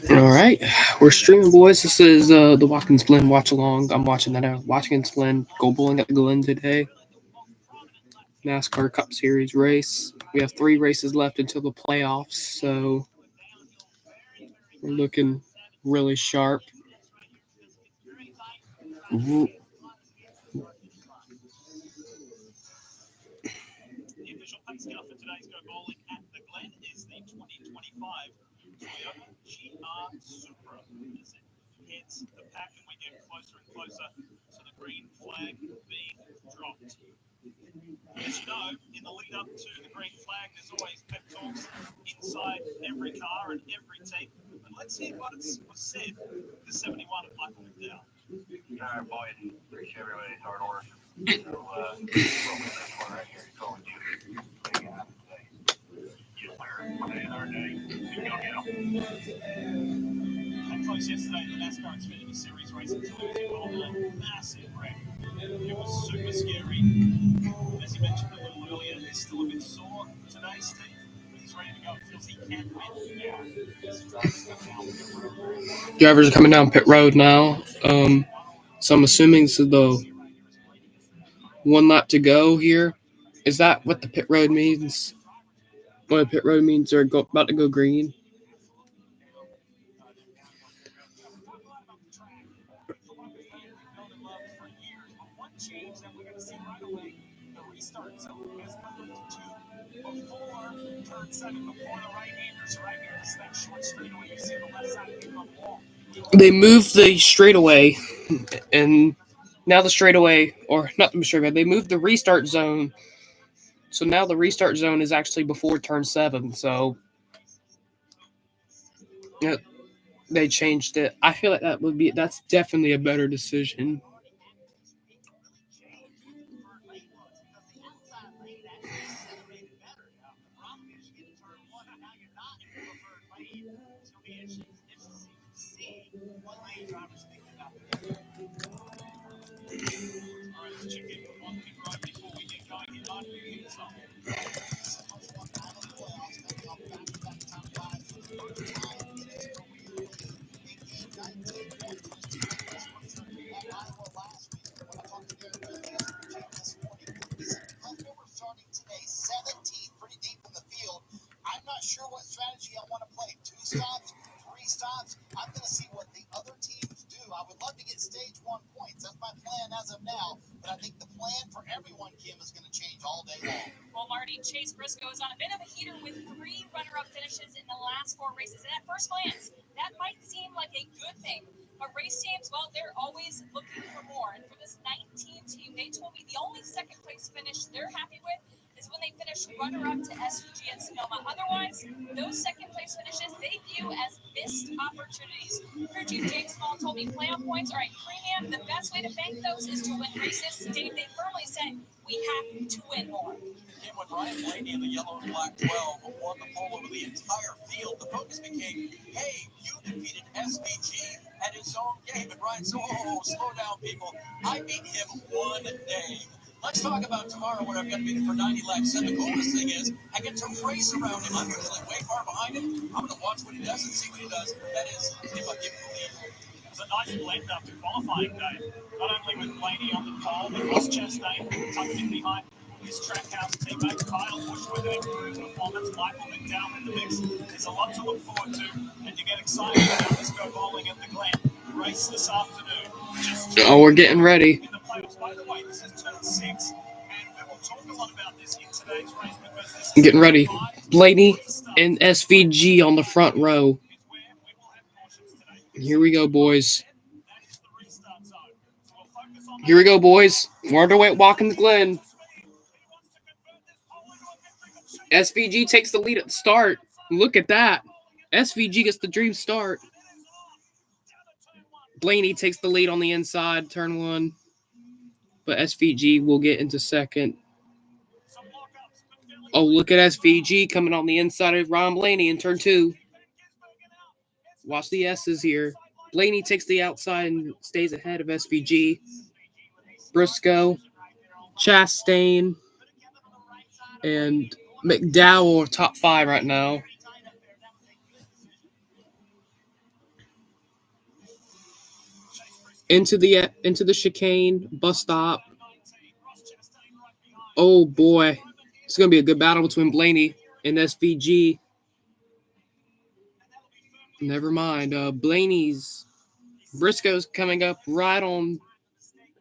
All right, we're streaming, boys. This is the Watkins Glen watch along. I'm watching that out. Watkins Glen Go Bowling at the Glen today. NASCAR Cup Series race. We have 3 races left until the playoffs, so we're looking really sharp. Drivers are coming down pit road now. So I'm assuming this is the 1 lap to go here. Is that what the pit road means? What pit road means they're about to go green. They moved the straightaway, and now the straightaway, or not the straightaway, they moved the restart zone. So now the restart zone is actually before turn 7. So yeah, they changed it. I feel like that's definitely a better decision. Oh, we're getting ready. Getting ready. Blaney and SVG on the front row. Here we go, boys. Here we go, boys. We're underway at Watkins Glen. SVG takes the lead at the start. Look at that. SVG gets the dream start. Blaney takes the lead on the inside, turn 1. But SVG will get into second. Oh, look at SVG coming on the inside of Ron Blaney in turn 2. Watch the S's here. Blaney takes the outside and stays ahead of SVG. Briscoe, Chastain, and McDowell top 5 right now. Into the chicane, bus stop. Oh boy, it's gonna be a good battle between Blaney and SVG. Never mind. Briscoe's coming up right on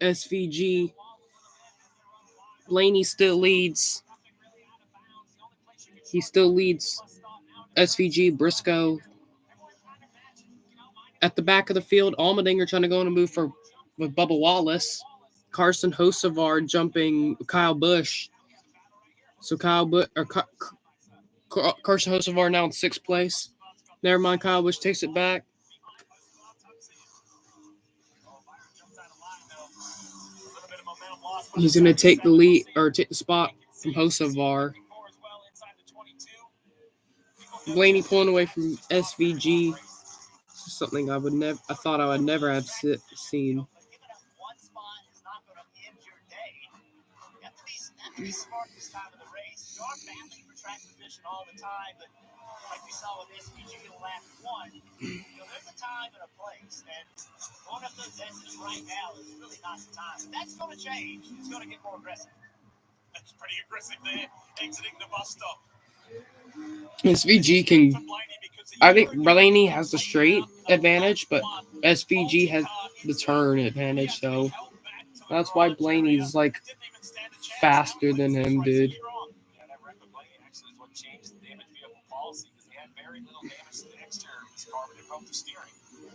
SVG. Blaney still leads. He still leads SVG. Briscoe at the back of the field. Allmendinger trying to go on a move with Bubba Wallace. Carson Hocevar jumping Kyle Busch. So Carson Hocevar now in 6th place. Never mind, Kyle Busch takes it back. He's going to take the lead or take the spot from Hocevar. Blaney pulling away from SVG. Something I thought I would never have seen. All the time, but like we saw with SPG in lap 1, there's a time and a place, and going up those S's right now is really not the time. But that's going to change. It's going to get more aggressive. That's pretty aggressive there, exiting the bus stop. SVG can. I think Blaney has the straight advantage, but SVG has the turn advantage, so that's why Blaney's like faster than him, dude.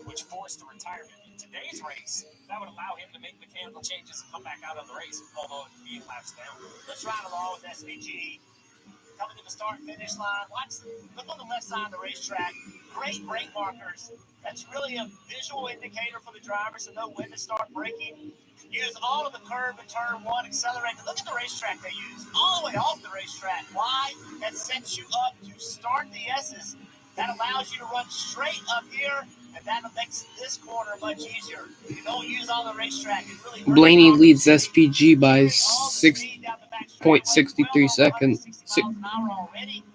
Which forced the retirement in today's race. That would allow him to make mechanical changes and come back out on the race, although being laps down. Let's ride along with SVG. Coming to the start-finish line. Look on the left side of the racetrack. Great brake markers. That's really a visual indicator for the drivers to know when to start braking. Use all of the curve and turn 1 accelerator. Look at the racetrack they use. All the way off the racetrack. Why? That sets you up to start the S's. That allows you to run straight up here, and that makes this corner much easier. You don't use all the racetrack. It really Blaney leads SPG by 6.63 seconds.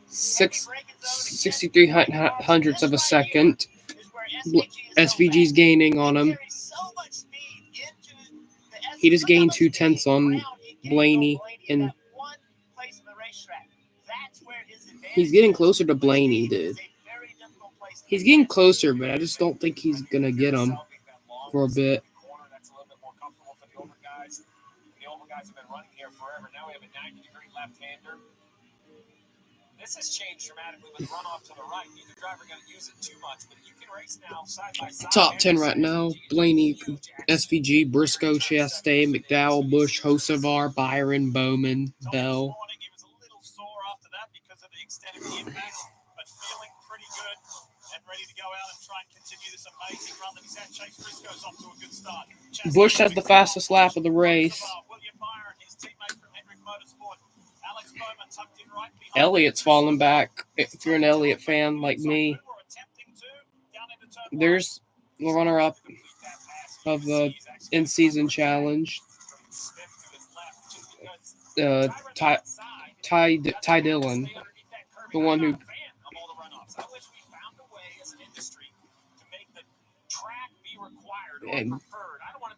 63 hundredths of a second. SVG's gaining on him. He just gained 2/10 on Blaney, and he's getting closer to Blaney, dude. He's getting closer, but I just don't think he's going to get him for a bit. This has changed dramatically with runoff to the right. Neither driver going to use it too much, but you can race now side by side. Top 10 right now. Blaney, SVG, Briscoe, Chastain, McDowell, Busch, Hocevar, Byron, Bowman, Bell. He was a little sore after that because of the extent of the impact, but feeling pretty good and ready to go out and try and continue this amazing run that he's had. Chase Briscoe's off to a good start. Busch has the fastest lap of the race. William Byron, his teammate from Hendrick Motorsport. Alex Bowman tucked in right behind. Elliott's falling back. If you're an Elliott fan like me, there's the runner-up of the in-season challenge. Ty Dillon, the one who. And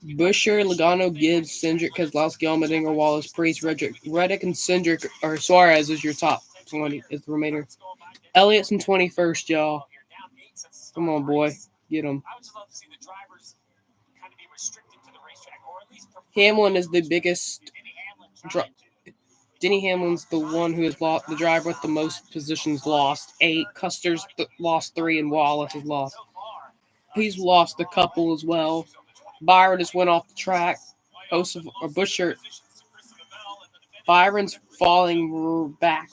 Buescher, Logano, Gibbs, Cindric, Keselowski, Allmendinger, Wallace, Priest, Reddick, and Cindric, or Suarez is your top 20, is the remainder. Elliott's in 21st, y'all. Come on, boy. Get him. Hamlin is the biggest. Denny Hamlin's the one who has lost, the driver with the most positions lost. 8. Custer's lost 3, and Wallace has lost. He's lost a couple as well. Byron just went off the track. Buescher. Byron's falling back.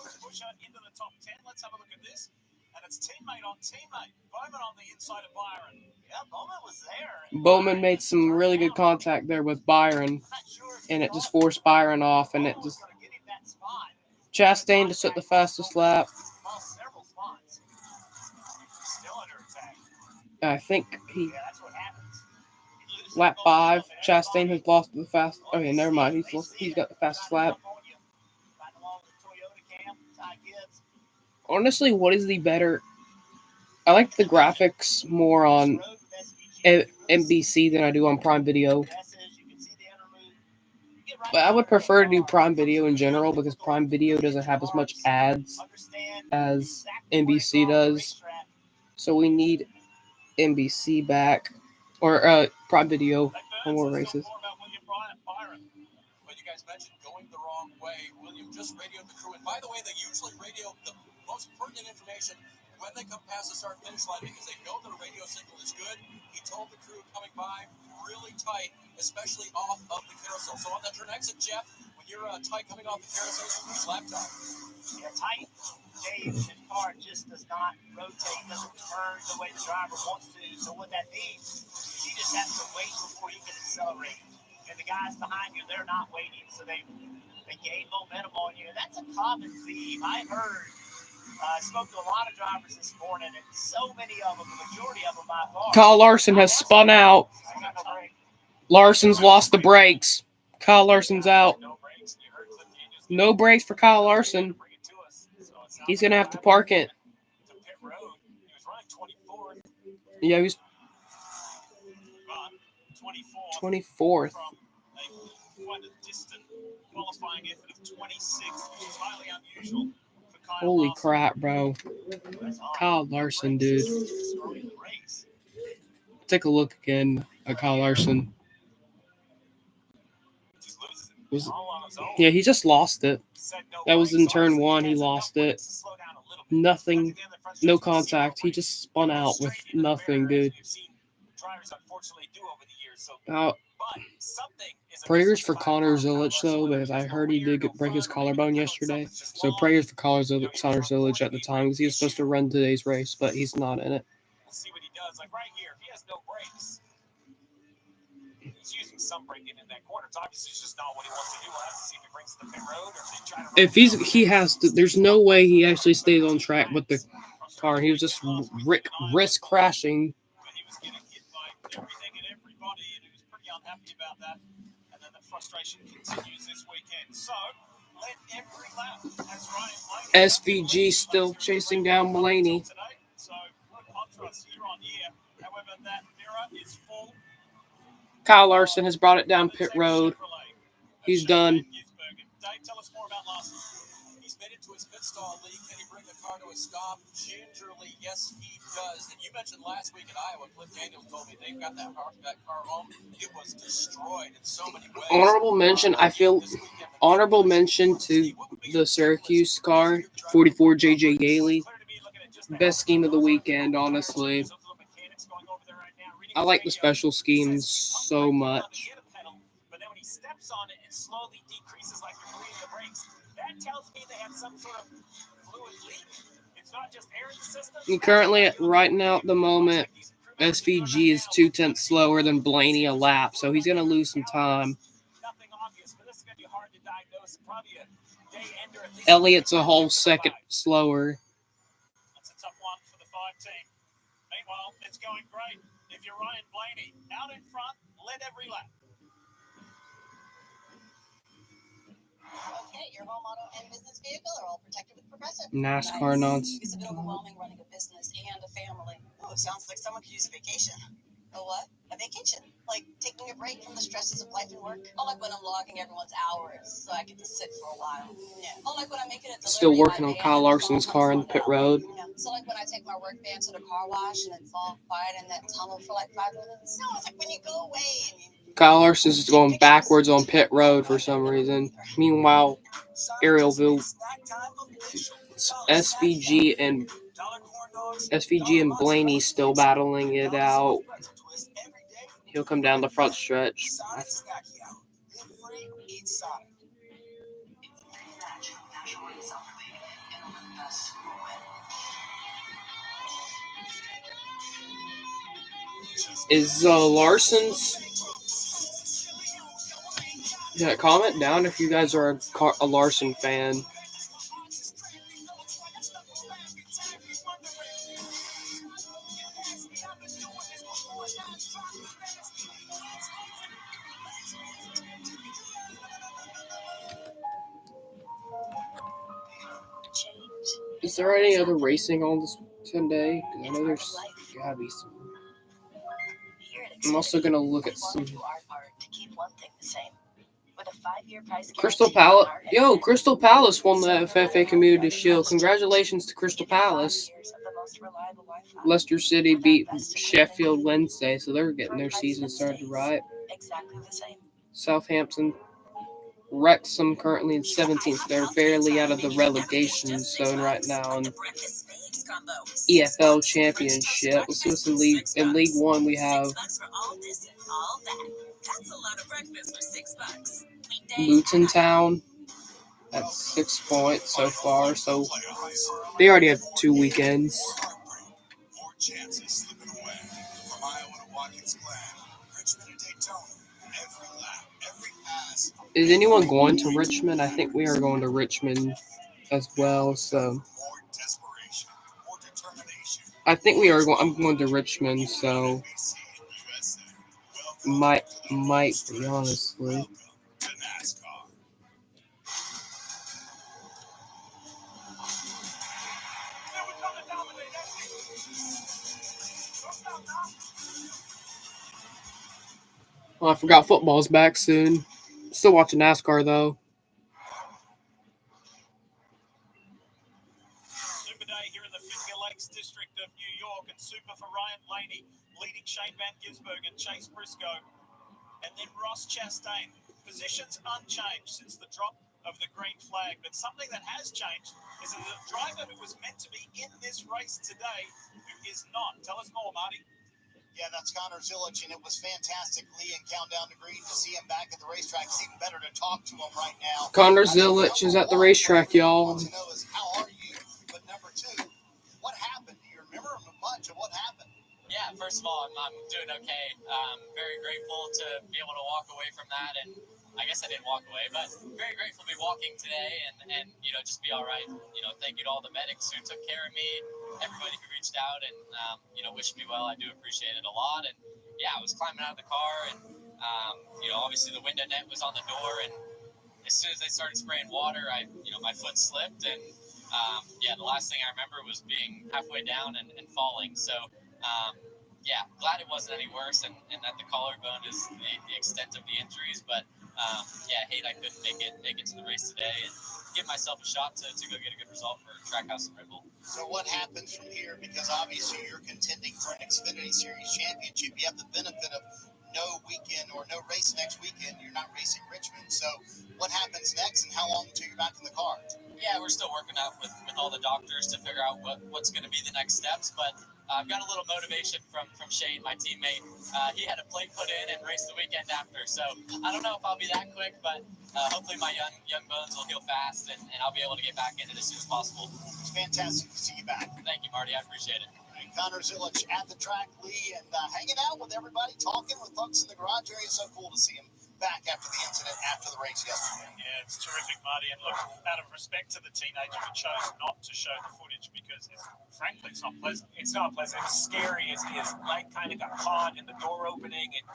Bowman made some really good contact there with Byron, and it just forced Byron off, and it just. Chastain just took the fastest lap. I think he. Lap 5. Chastain has lost the fast. Okay, never mind. He's got the fastest lap. Honestly, what is the better? I like the graphics more on NBC than I do on Prime Video. But I would prefer to do Prime Video in general because Prime Video doesn't have as much ads as NBC does. So we need NBC back or Prime Video for more races. But you guys mentioned going the wrong way. William just radioed the crew, and by the way, they usually radio the most pertinent information when they come past the start-finish line because they know their radio signal is good. He told the crew coming by really tight, especially off of the carousel. So on that turn exit, Jeff, when you're tight coming off the carousel, it's lap time. Yeah, tight. Dave's car just does not rotate, doesn't turn the way the driver wants to. So what that means is he just has to wait before he can accelerate. And the guys behind you, they're not waiting, so they gain momentum on you. That's a common theme. I heard, I spoke to a lot of drivers this morning, and so many of them, the majority of them by far. Kyle Larson has spun out. Larson's lost the brakes. Kyle Larson's out. No brakes for Kyle Larson. He's going to have to park it. Yeah, he was 24th. Holy crap, bro. Kyle Larson, dude. Take a look again at Kyle Larson. Yeah, he just lost it. That was in turn one. He lost it. Nothing. No contact. He just spun out with nothing, dude. Prayers for Connor Zilic, though, because I heard he did break his collarbone yesterday. So prayers for Connor Zilic at the time, because he was supposed to run today's race, but he's not in it. We'll see what he does. Like right here, if he has no brakes, he's using some braking in that corner. It's obviously just not what he wants to do. We'll have to see if he brings the pit road or if they try to. If he has to, there's no way he actually stays on track with the car. He was just risk crashing. But he was getting hit by everything and everybody, and he was pretty unhappy about that. And then the frustration continues this weekend. So let every lap as Ryan SVG still chasing down Blaney. So contrast year on year. However, that mirror is full. Kyle Larson has brought it down pit road. He's done. Dave, tell us more about Larson. He's made it to his pit stall league. Can he bring the car to a stop? Gingerly, yes, he does. And you mentioned last week in Iowa, Cliff Daniels told me they've got that car home. It was destroyed in so many ways. Honorable mention, I feel. Honorable mention to the Syracuse car, 44 JJ Yaley. Best scheme of the weekend, honestly. I like the special schemes so much. But then when he steps on it, it slowly decreases like you're bleeding the brakes. That tells me they have some sort of fluid leak. It's not just air in the system. And currently, right now at the moment, SVG is 2/10 slower than Blaney a lap, so he's going to lose some time. Nothing obvious, but this is going to be hard to diagnose. Probably a day ender at least. Elliott's a whole second slower. That's a tough one for the 5 team. Meanwhile, it's going great. If you're Ryan Blaney, out in front, led every lap. Okay, your home, auto, and business vehicle are all protected with Progressive. NASCAR nods. It's a bit overwhelming running a business and a family. Oh, it sounds like someone could use a vacation. A what? A vacation. Like taking a break from the stresses of life and work. I like when I'm logging everyone's hours so I get to sit for a while. Yeah. I like when I'm making it. Still working on Kyle Larson's car in the pit road. Yeah. So like when I take my work van to the car wash and it's all quiet in that tunnel for like 5 minutes. No, it's like when you go away and you. Kyle Larson's just going backwards on pit road for some reason. Meanwhile, Arielville, SVG and Blaney still battling it out. He'll come down the front stretch. Is Larson's... Yeah, comment down if you guys are a Larson fan. Is there any other racing on this Sunday? 'Cause I know there's gotta be some. I'm also gonna look at some. Crystal Palace. Yo, Crystal Palace won the FFA Community Shield. Congratulations to Crystal Palace. Leicester City beat Sheffield Wednesday, so they're getting their season started right. Southampton. Wrexham currently in 17th. They're barely out of the relegation zone right now in EFL Championship. Let's see what's in League. In League One, we have Luton Town at 6 points so far. So they already have 2 weekends. More chances slipping away. From Iowa to Watkins Glen, Richmond and Daytona. Every lap, every pass. Is anyone going to Richmond? I think we are going to Richmond as well. So More desperation, more determination. I think we are going. I'm going to Richmond. So might be honestly. Welcome to NASCAR. Well, I forgot football's back soon. Still watching NASCAR though. Super Day here in the Finger Lakes District of New York, and Super for Ryan Blaney, leading Shane Van Gisbergen and Chase Briscoe, and then Ross Chastain. Positions unchanged since the drop of the green flag, but something that has changed is that the driver who was meant to be in this race today who is not. Tell us more, Marty. Yeah, that's Connor Zilic, and it was fantastic. Lee and Countdown agreed to see him back at the racetrack. It's even better to talk to him right now. Connor Zilic is at the racetrack, y'all. Want to know is how are you? But number two, what happened? Do you remember much of what happened? Yeah, first of all, I'm doing okay. Very grateful to be able to walk away from that, and I guess I didn't walk away, but very grateful to be walking today and just be all right. Thank you to all the medics who took care of me, everybody who reached out and wished me well. I do appreciate it a lot. And yeah, I was climbing out of the car, and obviously the window net was on the door, and as soon as they started spraying water, my foot slipped, and the last thing I remember was being halfway down and falling. So. Glad it wasn't any worse, and that the collarbone is the extent of the injuries. But hate I couldn't make it to the race today and give myself a shot to go get a good result for Trackhouse and Red Bull. So what happens from here? Because obviously you're contending for an Xfinity Series championship. You have the benefit of no weekend or no race next weekend. You're not racing Richmond. So what happens next, and how long until you're back in the car? Yeah, we're still working out with all the doctors to figure out what's going to be the next steps, but I've got a little motivation from Shane, my teammate. He had a plate put in and raced the weekend after, so I don't know if I'll be that quick, but hopefully my young bones will heal fast, and I'll be able to get back in it as soon as possible. It's fantastic to see you back. Thank you, Marty. I appreciate it. And Connor Zilic at the track, Lee, and hanging out with everybody, talking with folks in the garage area. So cool to see him back after the incident, after the race yesterday. Yeah, it's terrific, Marty. And look, out of respect to the teenager who chose not to show the footage because, frankly, it's not pleasant. It's not pleasant. It's scary. His leg kind of got caught in the door opening. And,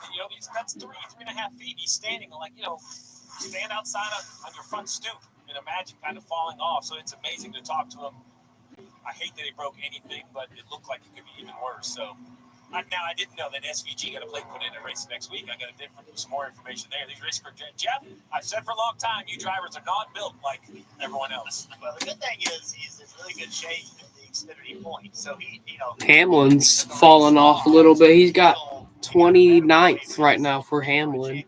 that's 3.5 feet. He's standing stand outside on your front stoop and imagine kind of falling off. So it's amazing to talk to him. I hate that he broke anything, but it looked like it could be even worse. So now I didn't know that SVG got a plate put in a race next week. I got some more information there. These race Jeff, I've said for a long time, you drivers are not built like everyone else. Well, the good thing is he's in really good shape at the Xfinity point. So Hamlin's fallen off a little bit. He's got 29th right now for Hamlin.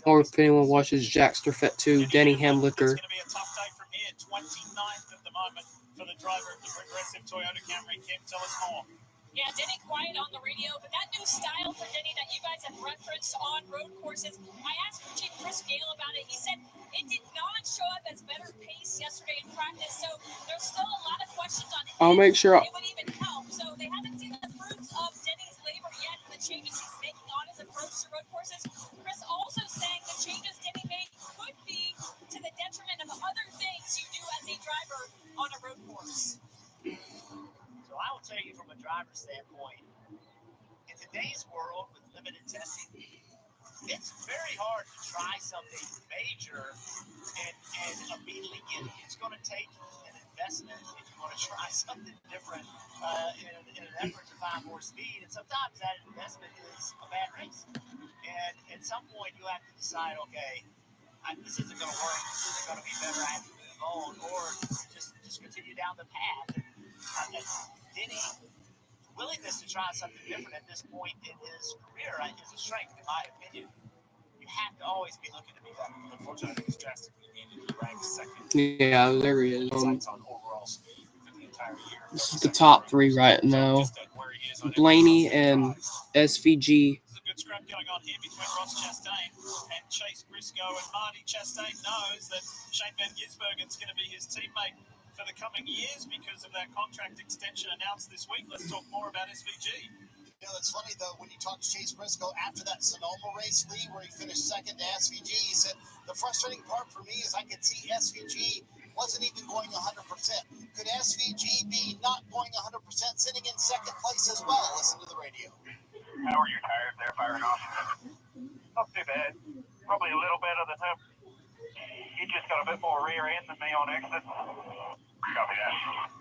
Or if anyone watches Jackster Fet 2, Denny Hamlicker. It's going to be a tough day from here. 29th at the moment for the driver of the progressive Toyota Camry. Kim, tell us more. Yeah, Denny quiet on the radio, but that new style for Denny that you guys have referenced on road courses, I asked Chief Chris Gale about it. He said it did not show up as better pace yesterday in practice, so there's still a lot of questions on I'll make sure it would even help. So they haven't seen the fruits of Denny's labor yet and the changes he's making on his approach to road courses. Chris also saying the changes Denny made could be to the detriment of other things you do as a driver on a road course. So I will tell you from a driver's standpoint, in today's world with limited testing, it's very hard to try something major and immediately get it. It's going to take an investment if you want to try something different in an effort to find more speed. And sometimes that investment is a bad race. And at some point, you have to decide, okay, this isn't going to work. This isn't going to be better. I have to move on, or just continue down the path. And Denny, willingness to try something different at this point in his career is a strength, in my opinion. You have to always be looking to be better. Unfortunately, he's drastically needed. He ranks second. Yeah, there he is. On overall speed for the entire year. This is the top three right now. Blaney and SVG. There's a good scrap going on here between Ross Chastain and Chase Briscoe, and Marty Chastain knows that Shane Van Gisbergen's going to be his teammate for the coming years because of that contract extension announced this week. Let's talk more about SVG. You know, it's funny, though, when you talk to Chase Briscoe after that Sonoma race, Lee, where he finished second to SVG, he said, the frustrating part for me is I could see SVG wasn't even going 100%. Could SVG be not going 100%, sitting in second place as well? Listen to the radio. How are your tires there firing off? Not too bad. Probably a little better than him. He just got a bit more rear end than me on exit. Copy that.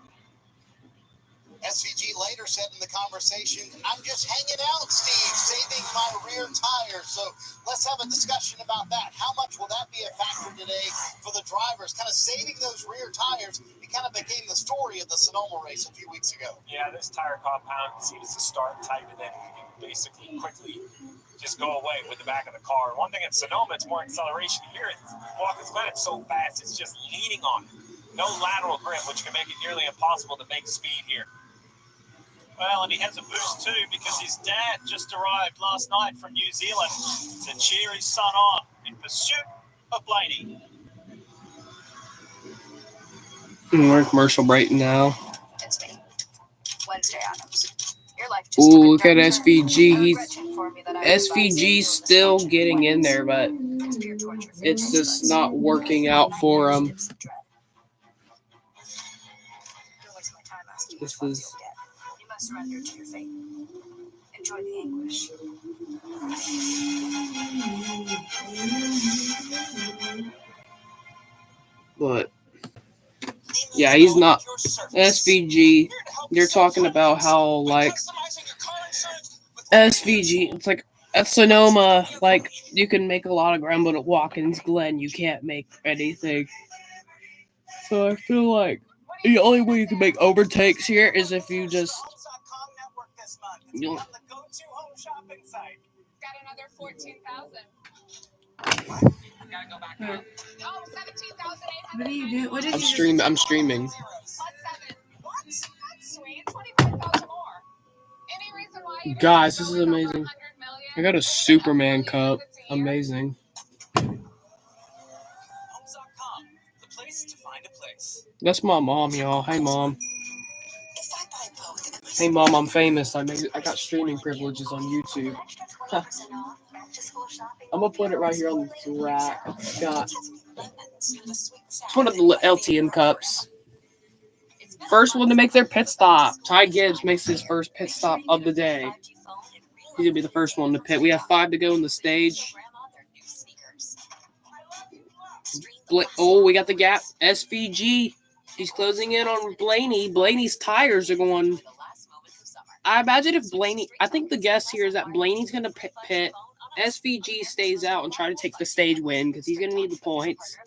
SVG later said in the conversation, I'm just hanging out, Steve, saving my rear tires. So let's have a discussion about that. How much will that be a factor today for the drivers? Kind of saving those rear tires. It kind of became the story of the Sonoma race a few weeks ago. Yeah, this tire compound seems to start tight and then basically quickly just go away with the back of the car. One thing at Sonoma, it's more acceleration. Here at Watkins Glen, it's so fast, it's just leaning on it. No lateral grip, which can make it nearly impossible to make speed here. Well, and he has a boost too because his dad just arrived last night from New Zealand to cheer his son on in pursuit of Blaney. We're in commercial break now. It's me, Wednesday Adams. Your life just Ooh, look at SVG. SVG's still getting in there, but it's just not working out for him. This is. Surrender to your fate. Enjoy the anguish. But yeah, he's not SVG. They're talking about how like SVG. It's like at Sonoma, like you can make a lot of ground, but at Watkins Glen, you can't make anything. So I feel like the only way you can make overtakes here is if you just. Got another 14,000. Gotta go back up. Oh, 17,800. What are you doing? What did you I'm streaming. What? That's sweet. 25,000 more. Any reason why you Guys, this is amazing. I got a Superman cup. Amazing. Homes.com, the place to find a place. That's my mom, y'all. Hey, Mom. Hey, Mom, I'm famous. I got streaming privileges on YouTube. Huh. I'm going to put it right here on the rack. It's one of the LTN cups. First one to make their pit stop. Ty Gibbs makes his first pit stop of the day. He's going to be the first one to pit. We have 5 to go in the stage. We got the gap. SVG. He's closing in on Blaney. Blaney's tires are going. I imagine if Blaney. I think the guess here is that Blaney's going to pit. SVG stays out and try to take the stage win because he's going to need the points.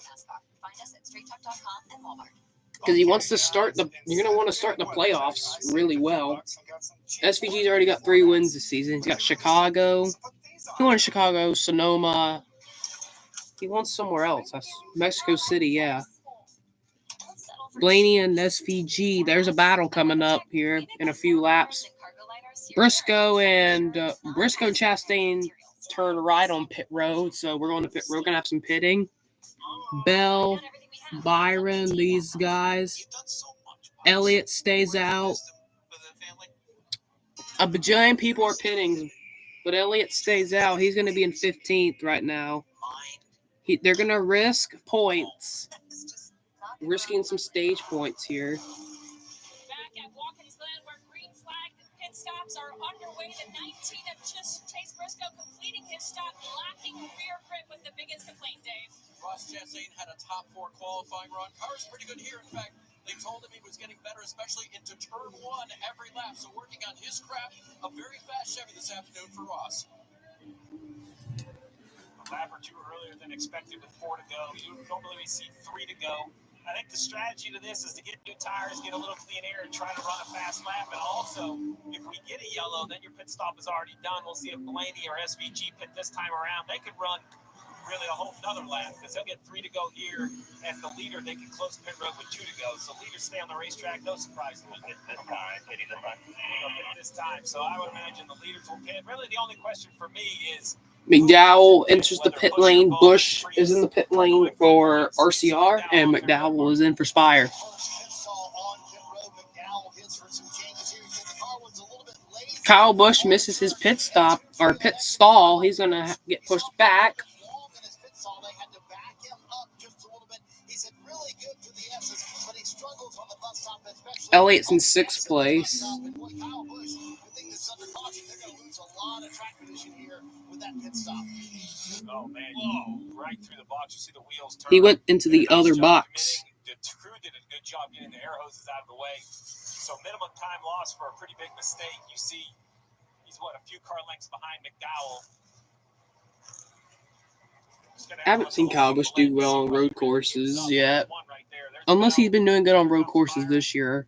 Because he wants to start the. You're going to want to start the playoffs really well. SVG's already got 3 wins this season. He's got Chicago. He won Chicago, Sonoma. He wants somewhere else. That's Mexico City, yeah. Blaney and SVG. There's a battle coming up here in a few laps. Briscoe and Chastain turn right on pit road, so we're going to pit. We're going to have some pitting. Bell, Byron, these guys. Elliott stays out. A bajillion people are pitting, but Elliott stays out. He's going to be in 15th right now. They're going to risk points. Risking some stage points here. Back at Watkins Glen, where green flag pit stops are underway. The 19 of Chase Briscoe completing his stop, lacking rear grip was the biggest complaint, Dave. Ross Chastain had a top 4 qualifying run. Car's pretty good here. In fact, They told him he was getting better, especially into turn one every lap. So working on his craft, a very fast Chevy this afternoon for Ross. A lap or two earlier than expected with 4 to go. You normally see 3 to go. I think the strategy to this is to get new tires, get a little clean air, and try to run a fast lap. And also, if we get a yellow, then your pit stop is already done. We'll see if Blaney or SVG pit this time around. They could run really a whole another lap because they'll get 3 to go here. As the leader, they can close the pit road with 2 to go. So leaders stay on the racetrack. No surprise. This time. So I would imagine the leaders will pit. Really, the only question for me is McDowell enters the pit lane. Busch is in the pit lane for RCR, and McDowell is in for Spire. Kyle Busch misses his pit stop or pit stall. He's going to get pushed back. Elliott's in 6th place. Oh man, whoa, right through the box. You see the wheels turn. He went into the other box. The crew did a good job getting the air hoses out of the way. So minimum time loss for a pretty big mistake. You see he's a few car lengths behind McDowell. I haven't seen Kyle Busch do well on road courses yet. Unless he's been doing good on road courses this year.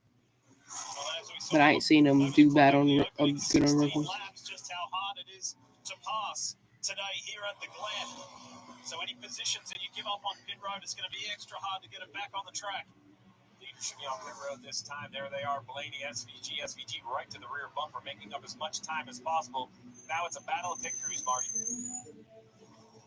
But I ain't seen him do bad on good on road courses. Just how hard it is to pass today here at the Glen. So any positions that you give up on pit road, it's going to be extra hard to get it back on the track. Leaders should be on pit road this time. There they are, Blaney, SVG right to the rear bumper, making up as much time as possible. Now it's a battle of pit crews, Marty.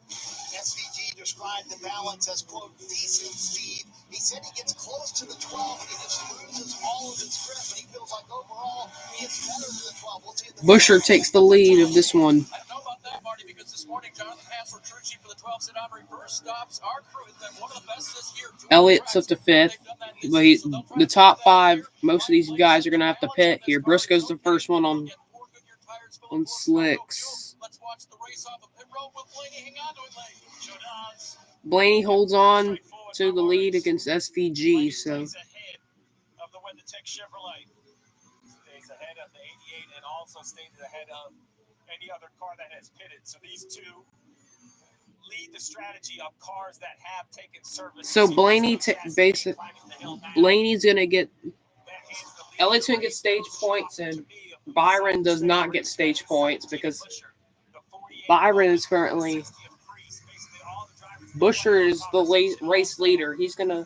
SVG described the balance as, quote, decent speed. He said he gets close to the 12 and he just loses all of his grip, and he feels like overall he gets better than the 12. We'll see if Buescher takes the lead of this one. I don't know about that, Marty, because this morning Jonathan Hassler, crew chief for the 12, said on reverse stops. Our crew has been one of the best this year. Elliott's up to 5th. But the top 5, most of these guys are going to have to pit here. Briscoe's the first one on slicks. Let's watch the race off of pit road. Will Blaney hang on to it late? Sure does. Blaney holds on to the lead against SVG. So Stays ahead of the WeatherTech Chevrolet. Stays ahead of the 88 and also stays ahead of any other car that has pitted. So these two lead the strategy of cars that have taken service. So Blaney Blaney's gonna get Elliott's gonna get stage points, and Byron does not get stage points because Byron is currently Buescher is the race leader. He's gonna.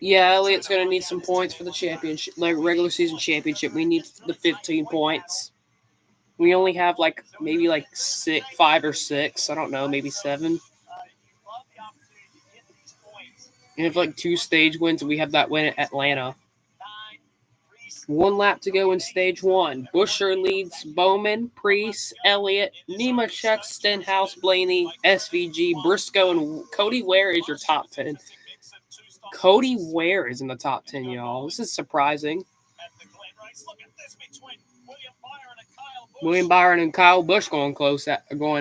Yeah, Elliott's gonna need some points for the championship, like regular season championship. We need the 15 points. We only have maybe 5 or 6. I don't know, maybe 7. And if 2 stage wins, we have that win at Atlanta. 1 lap to go in stage 1. Buescher leads Bowman, Priest, Elliott, Nemechek, Stenhouse, Blaney, SVG, Briscoe, and Cody Ware is your top 10. Cody Ware is in the top 10, y'all. This is surprising. William Byron and Kyle Busch going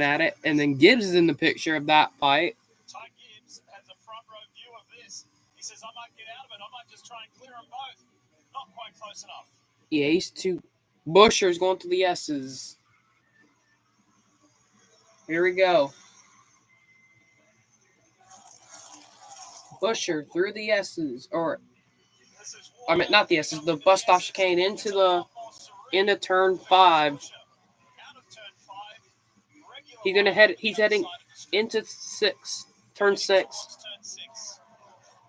at it, and then Gibbs is in the picture of that fight. Ty Gibbs has a front row view of this. He says, I might get out of it. I might just try and clear them both. Not quite close enough. Yeah, he's two. Buescher's going to the S's. Here we go. Buescher through the S's, not the S's, the bus stop chicane into turn 5. He's heading into turn 6,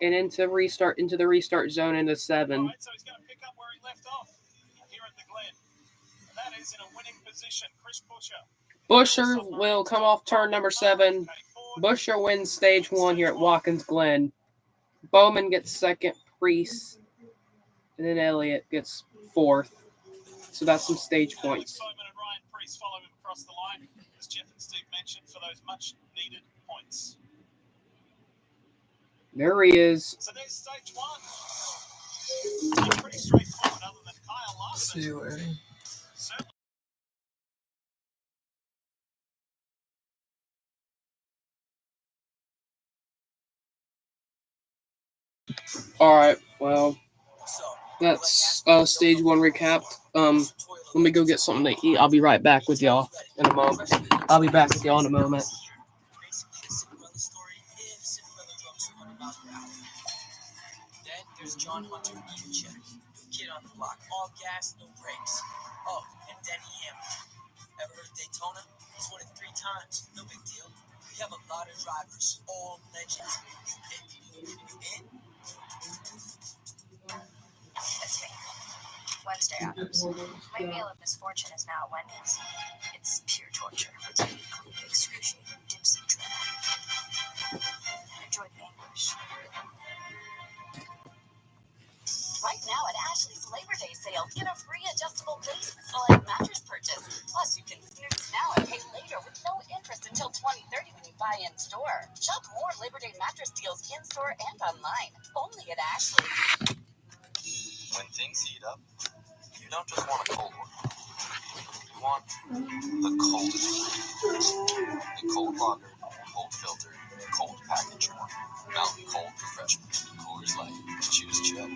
and into the restart zone into 7. Right, so he's going to pick up where he left off here at the Glen. And that is in a winning position, Chris Buescher. Buescher will come off turn number 7. Buescher wins stage 1 here at Watkins Glen. Bowman gets 2nd, Priest, and then Elliott gets 4th. So that's some stage points. Bowman and Ryan Priest follow him across the line, as Jeff and Steve mentioned, for those much-needed points. There he is. So there's stage 1. Pretty straightforward, other than Kyle Larson. Certainly All right. Well, So, that's stage one recap. Let me go get something to eat. I'll be right back with y'all in a moment. I'll be back with y'all in a moment. basically a Cinderella story if Cinderella drove 200 miles per hour. Then there's John Hunter, even check. Kid on the block, all gas, no brakes. Oh, and Denny Hamlin. Ever heard of Daytona? He's won it 3 times. No big deal. We have a lot of drivers, all legends. You pick. In? It's me, Wednesday Adams. My meal of misfortune is now at Wendy's. It's pure torture. Excruciating dips and dread. Enjoy the anguish. Right now at Ashley's Labor Day sale, get a free adjustable base with select mattress purchase. Plus, you can snooze now and pay later with no interest until 2030 when you buy in store. Shop more Labor Day mattress deals in store and online. Only at Ashley. When things heat up, you don't just want a cold one. You want the coldest one. The cold lager, cold filter, cold package one. Mountain Cold Refreshment. Coors Light. Choose Chug.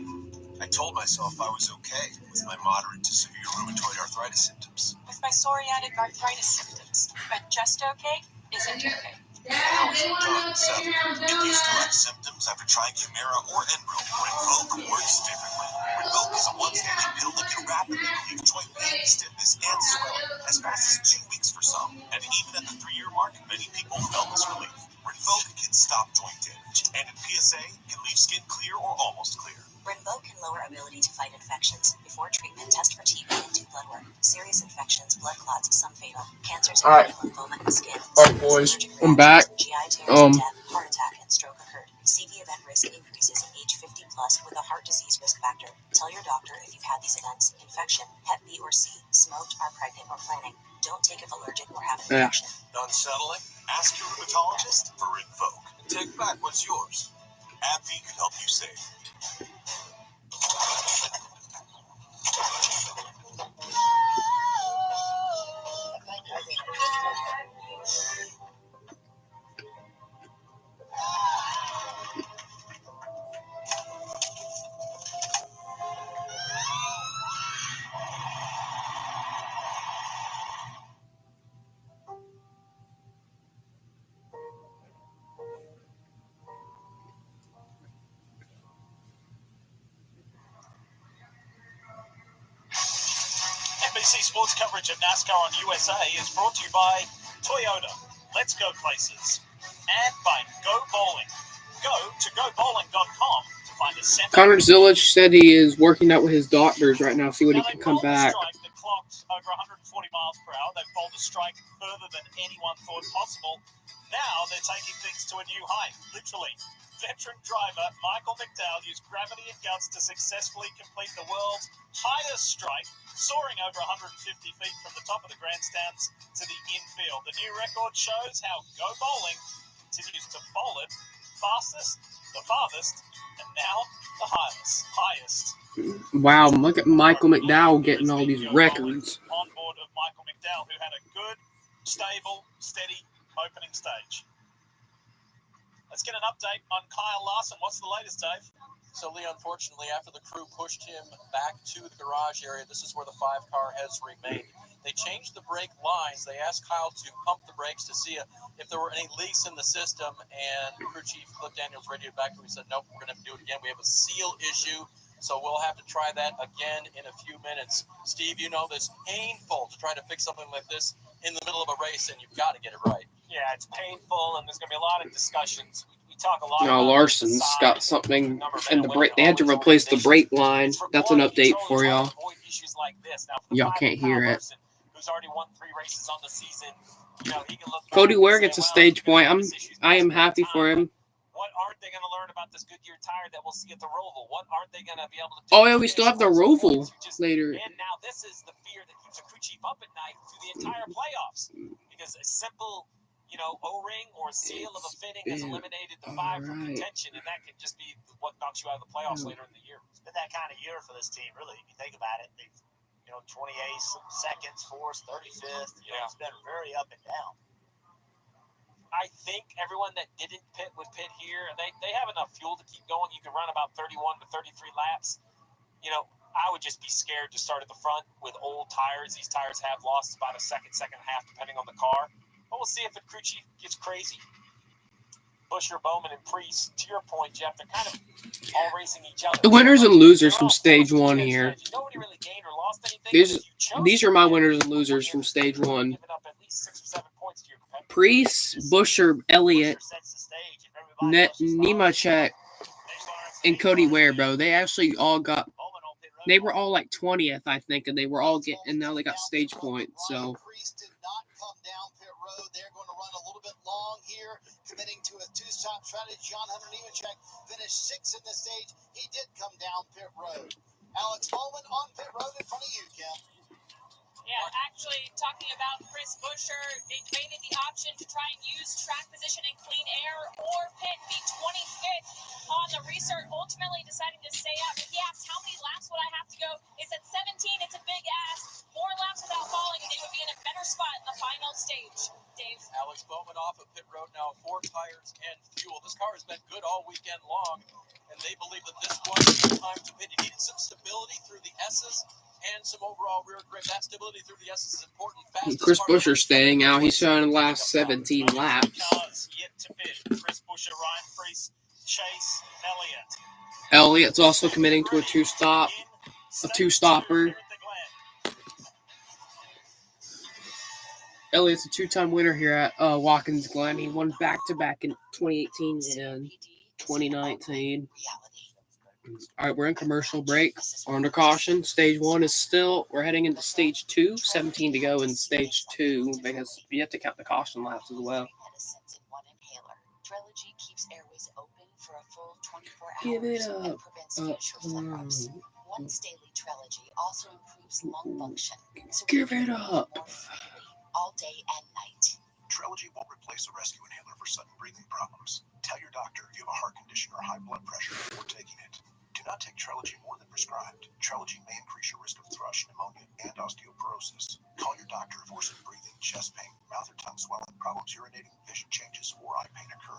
I told myself I was okay with my moderate to severe rheumatoid arthritis symptoms. With my psoriatic arthritis symptoms. But just okay isn't okay. If you still have symptoms after trying Humira or Enbrel, Rinvoq works differently. Rinvoq is a one-stage pill that can rapidly relieve joint pain, stiffness, and swelling as fast as 2 weeks for some. And even at the 3-year mark, many people felt this relief. Rinvoq can stop joint damage, and in PSA, can leave skin clear or almost clear. Rinvoq can lower ability to fight infections. Before treatment, test for TB and do blood work. Serious infections, blood clots, some fatal. Cancers, All right. lymphoma, and skin. All right, boys. I'm back. GI tears, death, heart attack, and stroke occurred. CV event risk increases in age 50 plus with a heart disease risk factor. Tell your doctor if you've had these events: infection, Hep B or C, smoked, are pregnant, or planning. Don't take if allergic or have an infection. Unsettling? Ask your rheumatologist for Rinvoq. And take back what's yours. AbbVie can help you save. NBC Sports coverage of NASCAR on USA is brought to you by Toyota, Let's Go Places, and by Go Bowling. Go to gobowling.com to find a center. Connor Zillich said he is working out with his doctors right now, see when he can come back. Strike that clocked over 140 miles per hour. They've bowled a strike further than anyone thought possible. Now they're taking things to a new height, literally. Veteran driver Michael McDowell used gravity and guts to successfully complete the world's highest strike, soaring over 150 feet from the top of the grandstands to the infield. The new record shows how Go Bowling continues to bowl it fastest, the farthest, and now the highest. Wow, look at Michael McDowell getting all these records. On board of Michael McDowell, who had a good, stable, steady opening stage. Let's get an update on Kyle Larson. What's the latest, Dave? So, Lee, unfortunately, after the crew pushed him back to the garage area, this is where the 5-car has remained. They changed the brake lines. They asked Kyle to pump the brakes to see if there were any leaks in the system, and crew chief Cliff Daniels radioed back to him. He said, nope, we're going to have to do it again. We have a seal issue, so we'll have to try that again in a few minutes. Steve, you know this, painful to try to fix something like this in the middle of a race, and you've got to get it right. Yeah, it's painful, and there's going to be a lot of discussions. We talk a lot Now about Larson's got something in the brake. They had to replace the brake line. That's an update for y'all. Y'all can't hear it. Who's already won 3 races on the season. You know, he can look Cody Ware gets a stage point. I am happy for him. What aren't they going to learn about this Goodyear tire that we'll see at the Roval? What aren't they going to be able to do? Oh yeah, we still have the Roval later. And now this is the fear that keeps a crew chief up at night through the entire playoffs, because a simple, O-ring or seal of a fitting has eliminated the 5 from contention, and that can just be what knocks you out of the playoffs later in the year. It's been that kind of year for this team, really. If you think about it, they've 28 seconds, 4th, 35th. It's been very up and down. I think everyone that didn't pit would pit here, and they have enough fuel to keep going. You can run about 31 to 33 laps. You know, I would just be scared to start at the front with old tires. These tires have lost about a second and a half, depending on the car. But we'll see if the crew chief gets crazy. Busher, Bowman, and Priest, to your point, Jeff, they're kind of all racing each other. The winners and losers from stage one here. Nobody really gained or lost anything. These are my winners and losers from stage one. Priest, Busher, Elliott, Nemechek, and Cody Ware, bro. They actually all got. They were all like 20th, I think, and they were all getting. And now they got stage points. So. Priest did not come down pit road. They're going to run a little bit long here, committing to a two-stop strategy. John Hunter Nemechek finished 6th in the stage. He did come down pit road. Alex Bowman on pit road in front of you, Kim. Yeah, actually, talking about Chris Busher, they debated the option to try and use track position and clean air or pit be 25th on the restart, ultimately deciding to stay out. If he asked how many laps would I have to go, he said 17. It's a big ask. 4 laps without falling, and they would be in a better spot in the final stage. Dave. Alex Bowman off of pit road now, 4 tires and fuel. This car has been good all weekend long, and they believe that this was the time to pit. It needed some stability through the S's and some overall rear grip. That stability through the S is important. Chris Busher staying out. He's showing the last 17 laps. Yet to pit. Chris Busher, Ryan Priest, Chase, Elliott. Elliott's also committing to a two-stopper. Elliott's a 2-time winner here at Watkins Glen. He won back-to-back in 2018 and 2019. All right, we're in commercial break. We're under caution. Stage 1 is still, we're heading into stage 2. 17 to go in stage 2 because you have to count the caution laps as well. Give it up. Once daily Trelegy also improves lung function. So give it up. All day and night. Trelegy won't replace a rescue inhaler for sudden breathing problems. Tell your doctor if you have a heart condition or high blood pressure before taking it. Do not take Trelegy more than prescribed. Trelegy may increase your risk of thrush, pneumonia, and osteoporosis. Call your doctor if worsening breathing, chest pain, mouth or tongue swelling, problems urinating, vision changes, or eye pain occur.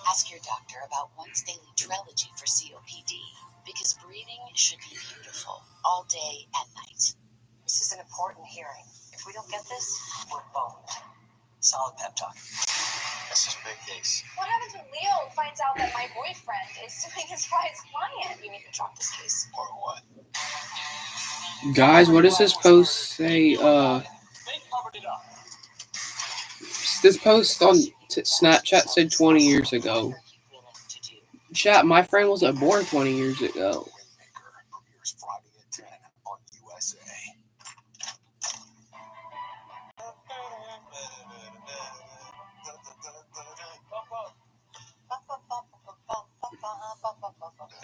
Ask your doctor about once daily Trelegy for COPD, because breathing should be beautiful all day and night. This is an important hearing. If we don't get this, we're boned. Solid pep talk. This is a big case. What happens when Leo finds out that my boyfriend is suing his prize client? We need to drop this case. Or what? Guys, what does this post say? They covered it up. This post on Snapchat said 20 years ago. Chat, my friend wasn't born 20 years ago. Premieres Friday at 10 on USA.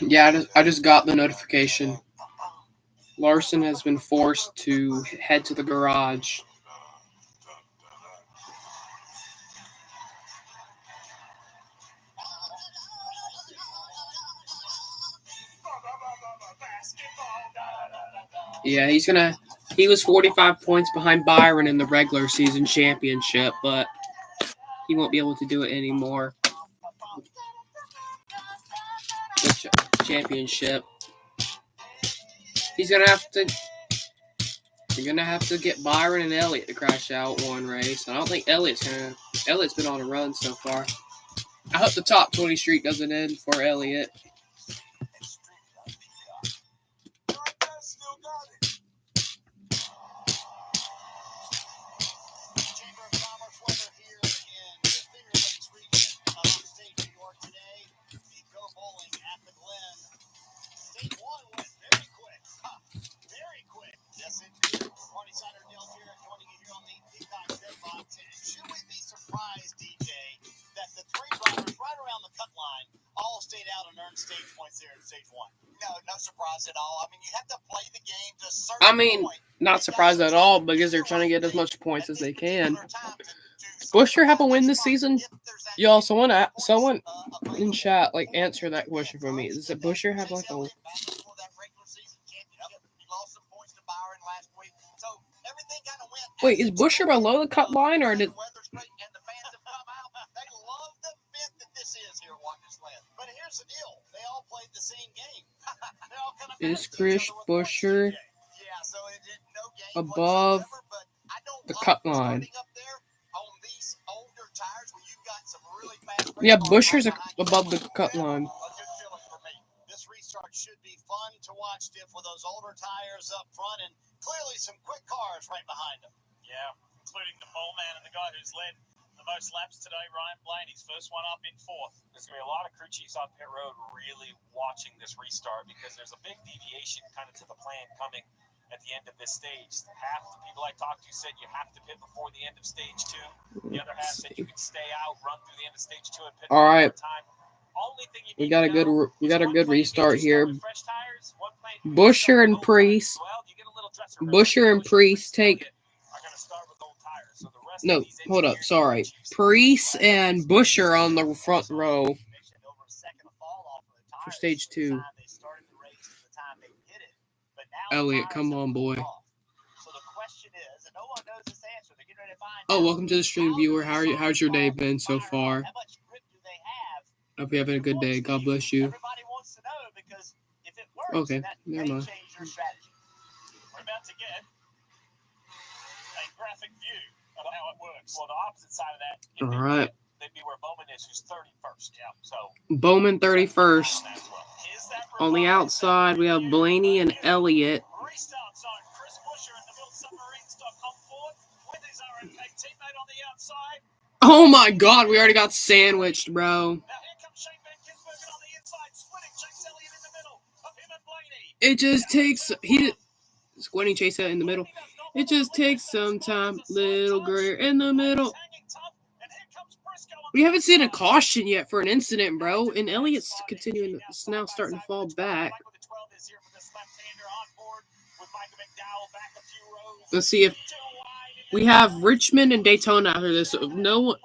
Yeah, I just got the notification. Larson has been forced to head to the garage. Yeah, he was 45 points behind Byron in the regular season championship, but he won't be able to do it anymore. The championship. You're gonna have to get Byron and Elliott to crash out one race. I don't think Elliott's been on a run so far. I hope the top 20 streak doesn't end for Elliott. Should we be surprised, DJ, that the 3 drivers right around the cut line all stayed out and earned stage points there in stage 1? No surprise at all. I mean, you have to play the game to a certain point. Not surprised at all because they're trying to get as much points as they can. Busher have a win this season? Y'all, someone in chat answer that question for me. Does Busher have a? Lost some points to Byron last Wait, is Busher below the cut line, or did... The weather's great and the fans have come out. They love the event that this is here at Watkins Glen. But here's the deal. They all played the same game. They all kind of Is matched each Chris other with Busher points. Yeah, so it did no game above whatsoever, but I don't the love cut line? starting up there on these older tires where you've got some really fast race Yeah, cars Busher's right behind you. above the cut Never line. a good feeling for me. This restart should be fun to watch, Diff, with those older tires up front and clearly some quick cars right behind them. Yeah, including the pole man and the guy who's led the most laps today, Ryan Blaney's first one up in fourth. There's going to be a lot of crew chiefs on pit road really watching this restart because there's a big deviation kind of to the plan coming at the end of this stage. Half the people I talked to said you have to pit before the end of stage 2. The other half said you can stay out, run through the end of stage 2 and pit All right. time. Only thing you We need got to a good know we got a is good one plane restart needs to start here. with fresh tires, one plane needs to Busher start and with old tires. Priest. Well, you get a little dresser ribbon. Busher and Priest take... Are going to start with old tires. So the rest No, of these hold up. engineers Sorry. and chiefs Priest and Busher on the front row Over a second of fall off of the for tires stage from the 2. time they started the race to the time they hit it. But now Elliot, the come tires on, have boy. cooled off. So the question is, and no one knows this answer, they're getting ready to find Oh, out, welcome to the stream, how do viewer. these How's your day tires been so fire far? up? How much grip do they have? Hope you're having a good day. God bless you. Everybody wants to know because if it works, Okay, that never may mind. change your strategy. We're about to get a graphic view of how it works. Well, the opposite side of that, if All they right. win, they'd be where Bowman is, who's 31st. Yeah, so Bowman 31st. is that On the revised? outside, we have Blaney and Elliott. Restarts on Chris Busher in the middle submarine stop on board with his RMK teammate on the outside. Oh my god, we already got sandwiched, bro. Now here comes Shane Van Gisbergen on the inside, splitting Chase Elliott in the middle of him and Blaney. It just takes... Squinty Chase in the middle. It just takes some time. Little Greer in the middle. We haven't seen a caution yet for an incident, bro. And Elliott's continuing. It's now starting to fall back. Let's see if we have Richmond and Daytona after this. So if no one...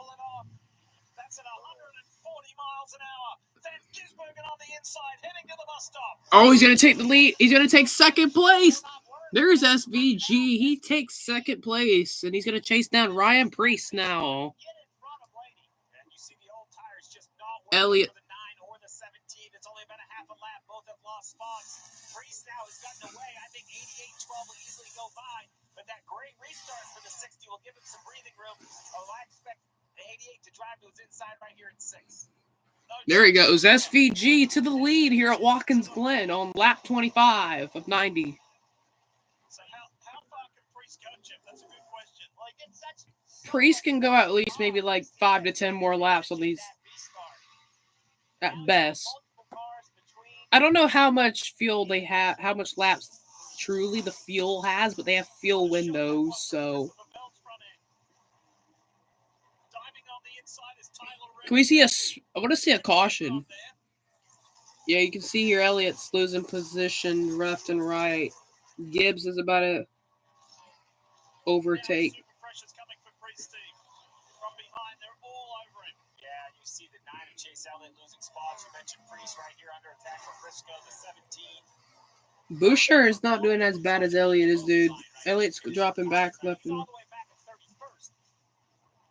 That's at 140 miles an hour. Van Gisbergen on the inside, heading to the bus stop. Oh, he's going to take the lead. He's going to take second place. There's SVG. He takes second place. And he's going to chase down Ryan Priest now. Elliott. The 9 or the 17. It's only been a half a lap. Both have lost spots. Priest now has gotten away. I think 88-12 will easily go by. But that great restart for the 60 will give him some breathing room. Oh, I expect the 88 to drive to his inside right here at 6. There he goes. SVG to the lead here at Watkins Glen on lap 25 of 90. So how far can Priest go, Chip? That's a good question. Like, it's such Priest can go at least maybe like 5 to 10 more laps on these at best. I don't know how much fuel they have, how much laps truly the fuel has, but they have fuel windows, so. Can we see I want to see a caution. Yeah, you can see here Elliott's losing position left and right. Gibbs is about to overtake. See the 9 of Chase Elliott losing spots. You mentioned Priest right here under attack from Briscoe, the 17. Busher is not doing as bad as Elliott is, dude. Elliott's dropping back left and... All the way back at 31st.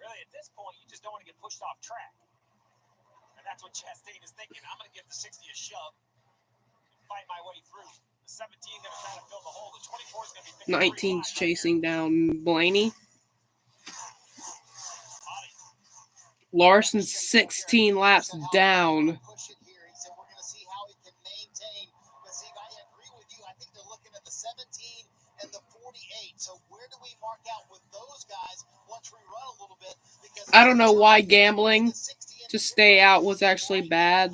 Really, at this point, you just don't want to get pushed off track. And that's what Chastain is thinking. I'm going to give the 60 a shove and fight my way through. The 17 going to try to fill the hole. The 24 is going to be 19's chasing down Blaney. Larson 16 laps down. Push it here. He said we're going to see how he can maintain. But see, I agree with you. I think they're looking at the 17 and the 48. So where do we mark out with those guys once we run a little bit? Because I don't know why gambling to stay out was actually bad.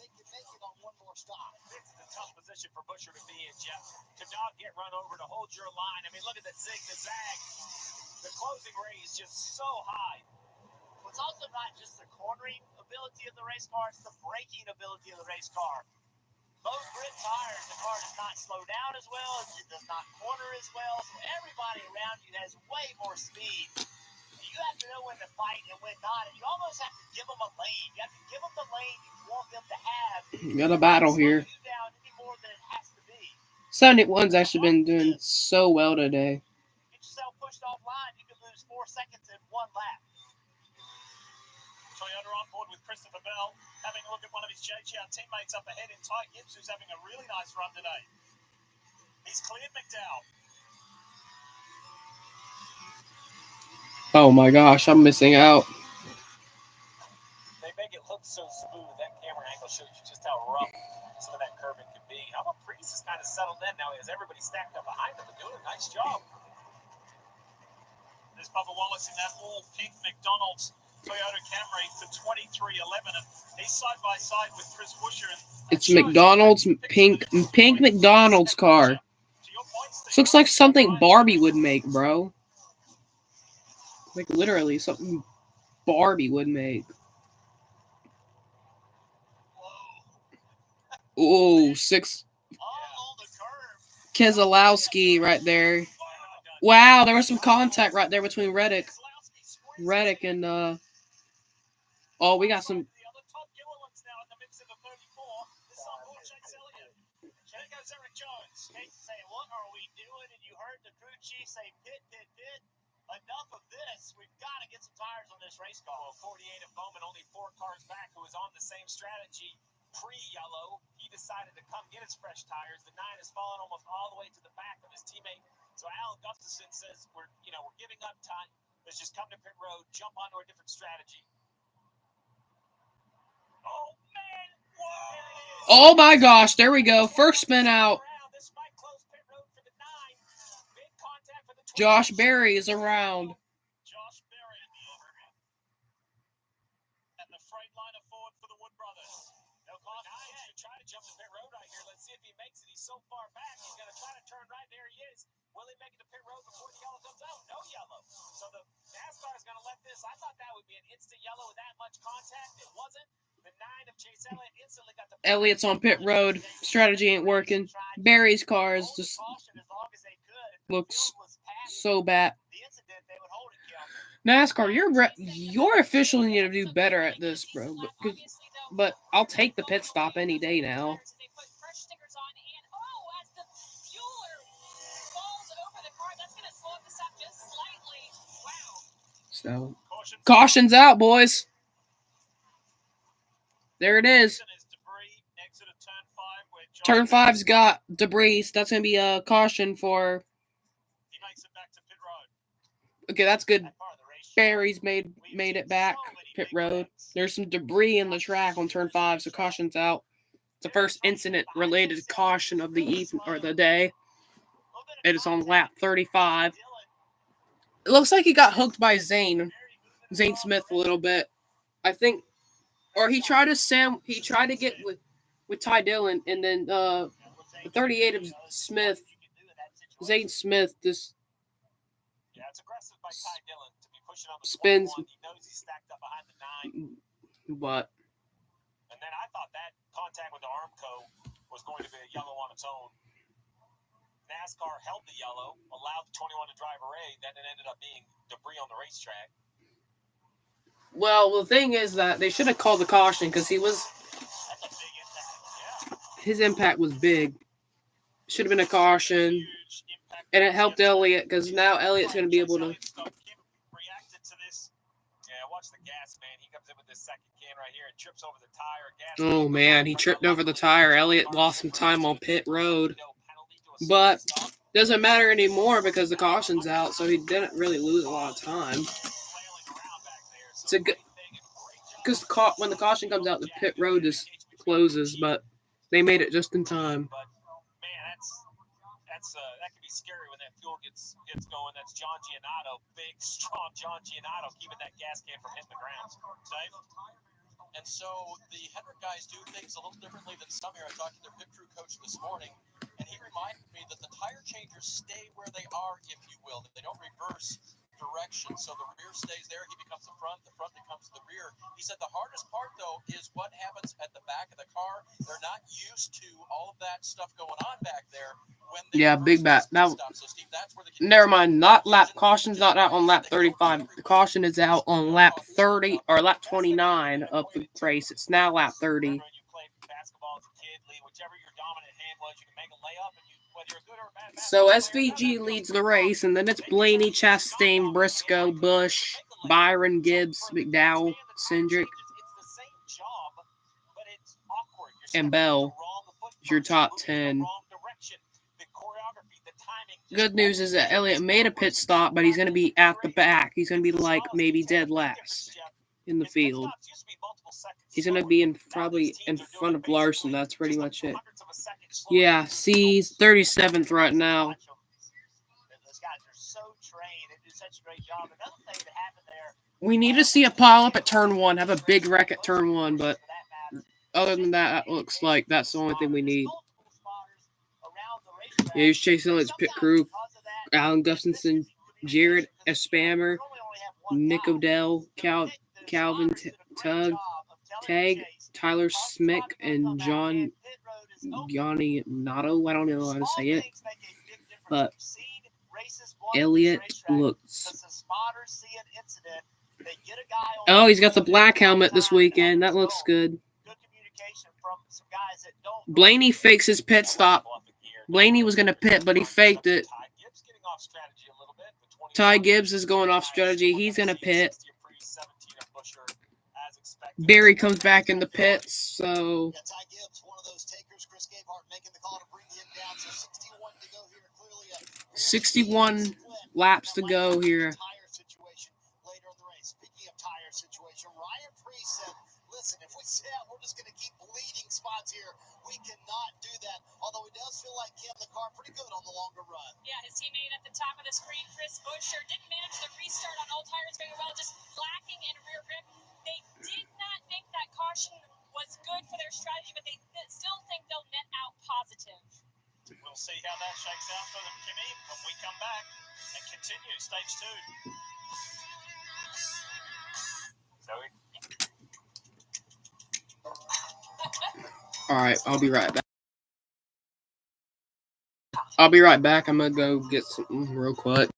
They can make it on one more stop. This is a tough position for Busher to be in, Jeff. To not get run over, to hold your line. I mean, look at the zig, the zag. The closing rate is just so high. It's also not just the cornering ability of the race car, it's the braking ability of the race car. Those grid tires, the car does not slow down as well, it does not corner as well, so everybody around you has way more speed. You have to know when to fight and when not, and you almost have to give them a lane. You have to give them the lane you want them to have. We got a battle here. You down any more than it has to be. 71's actually been doing so well today. Get yourself put pushed offline, you could lose 4 seconds in one lap. Toyota on board with Christopher Bell, having a look at one of his JGR teammates up ahead in Ty Gibbs, who's having a really nice run today. He's cleared McDowell. Oh my gosh, I'm missing out. They make it look so smooth. That camera angle shows you just how rough some of that curbing can be. How about Priest has kind of settled in now as everybody stacked up behind him and doing a nice job. There's Bubba Wallace in that all-pink McDonald's Toyota Camry for $23.11. He's side by side with Chris Buescher. It's McDonald's pink McDonald's car. This looks like something Barbie would make, bro. Like literally something Barbie would make. Oh, 6. Keselowski right there. Wow, there was some contact right there between Reddick and oh, we got some. Enough of this. We've got to get some tires on this race car. Well, 48 of Bowman, only 4 cars back, who was on the same strategy pre-yellow. He decided to come get his fresh tires. The 9 has fallen almost all the way to the back of his teammate. So Alan Gustafson says, we're giving up time. Let's just come to pit road, jump onto a different strategy. Oh, man. Whoa. Oh, my gosh. There we go. First spin out. Josh Berry is around. Josh Berry at the freight liner forward for the Wood brothers. They'll call him to try to jump the pit road right here. Let's see if he makes it. He's so far back. He's going to try to turn right. There he is. Will he make it to pit road before the yellow comes out? No yellow. So the NASCAR is going to let this. I thought that would be an instant yellow with that much contact. It wasn't. The 9 of Chase Elliott instantly got the Elliott's on pit road. Strategy ain't working. Barry's car is just looks so bad. NASCAR, your officials need to do better at this, bro. But I'll take the pit stop any day now. So, caution's out, boys. There it is. Turn 5's got debris. So that's going to be a caution for... Okay, that's good. Barry's made it back. Pit road. There's some debris in the track on turn 5, so caution's out. It's the first incident-related caution of the evening or the day. It is on lap 35. It looks like he got hooked by Zane Smith a little bit. I think, or he tried to get with Ty Dillon, and then the 38 of Smith, Zane Smith, just spins. But and then I thought that contact with the Armco was going to be a yellow on its own. NASCAR held the yellow, allowed the 21 to drive away, then it ended up being debris on the racetrack. Well, the thing is that they should have called the caution because his impact was big. Should have been a caution, and it helped Elliott because now Elliott's going to be able to. Watch the gas, man. He comes in with this second can right here and trips over the tire. Oh man, he tripped over the tire. Elliott lost some time on pit road, but doesn't matter anymore because the caution's out, so he didn't really lose a lot of time. It's a good because when the caution comes out, the pit road just closes, but they made it just in time. But man, that can be scary when that fuel gets going. That's John Giannato, big, strong John Giannato, keeping that gas can from hitting the ground. Dave? And so the Hendrick guys do things a little differently than some here. I talked to their pit crew coach this morning, and he reminded me that the tire changers stay where they are, if you will. They don't reverse direction. So the rear stays there. He becomes the front becomes the rear. He said the hardest part, though, is what happens at the back of the car. They're not used to all of that stuff going on back there. When they Big bat. Now, so Steve, that's where the never mind. Caution's not out on lap 35. The caution is out on lap 30 or lap 29 of the race. It's now lap 30. You played basketball as a kid, Lee, whichever your dominant hand was, you can make a layup, and you're a good or a bad So basketball player, SVG leads the race, and then it's Blaney, Chastain, Briscoe, Bush, Byron, Gibbs, McDowell, Cindric, it's the same job, but it's awkward. You're and stepping Bell in the wrong foot is your first, top you're moving in the 10. wrong direction. The choreography, the timing. Good news is that Elliott made a pit stop, but he's going to be at the back. He's going to be like maybe dead last in the field. He's going to be probably in front of Larson. That's pretty much it. Yeah, see, he's 37th right now. Those guys are so trained and do such a great job. Another thing that happened there. We need to see a pile up at turn 1, have a big wreck at turn 1, but other than that, it looks like that's the only thing we need. Yeah, here's Chase Elliott's pit crew. Alan Gustafson, Jared Espammer, Nick Odell, Calvin Tagg, Tyler Smick, and John Giannato. I don't know how to say it, but Elliott looks. Oh, he's got the black helmet this weekend. That looks good. Blaney fakes his pit stop. Blaney was going to pit, but he faked it. Ty Gibbs is going off strategy. He's going to pit. Barry comes back in the pits, so 61 laps to go here. Listen, if we sit out, we're just going to keep bleeding spots here. We cannot do that. Although it does feel like Kim, the car, pretty good on the longer run. Yeah, his teammate at the top of the screen, Chris Buescher, didn't manage the restart on all tires very well, just lacking in rear grip. They did not think that caution was good for their strategy, but they still think they'll net out positive. We'll see how that shakes out for them, Kimmy, when we come back and continue stage 2. Zoe? Alright, I'll be right back. I'm going to go get something real quick.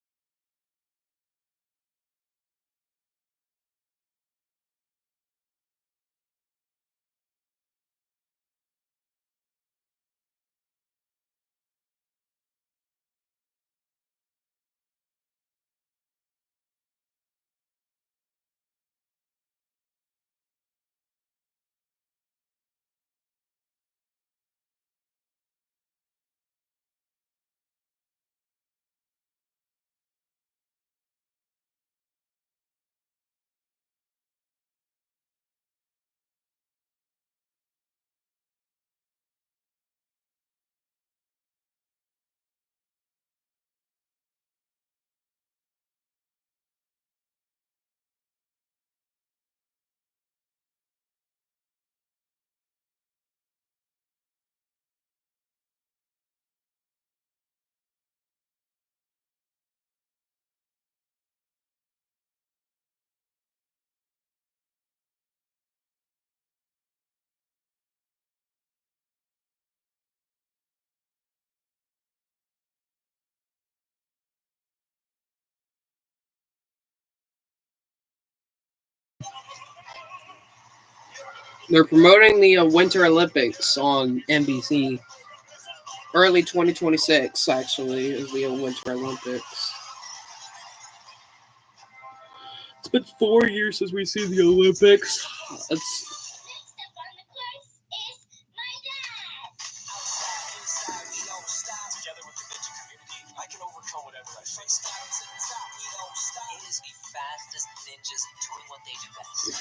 They're promoting the Winter Olympics on NBC. Early 2026, actually, is the Winter Olympics. It's been 4 years since we've seen the Olympics. Together with the ninja community, I can overcome whatever I face. It is the fastest ninjas doing what they do best.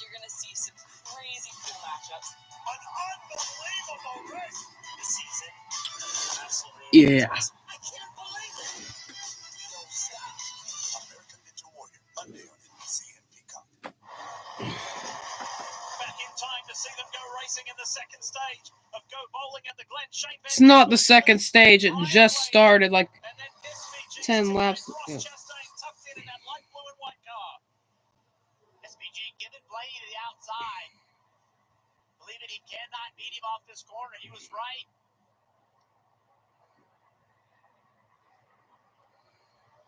You're going to see some crazy cool matchups. An unbelievable race this season. Absolutely. Yeah. I can't believe it. Don't stop. American Ninja Warrior, Monday on NBC and Peacock. Back in time to see them go racing in the second stage of Go Bowling at the Glen Shane. It's not the second stage. It just started like 10 laps. Yeah. Tucked in that light blue and white car. SVG giving Blaney to the outside. Believing he cannot beat him off this corner. He was right.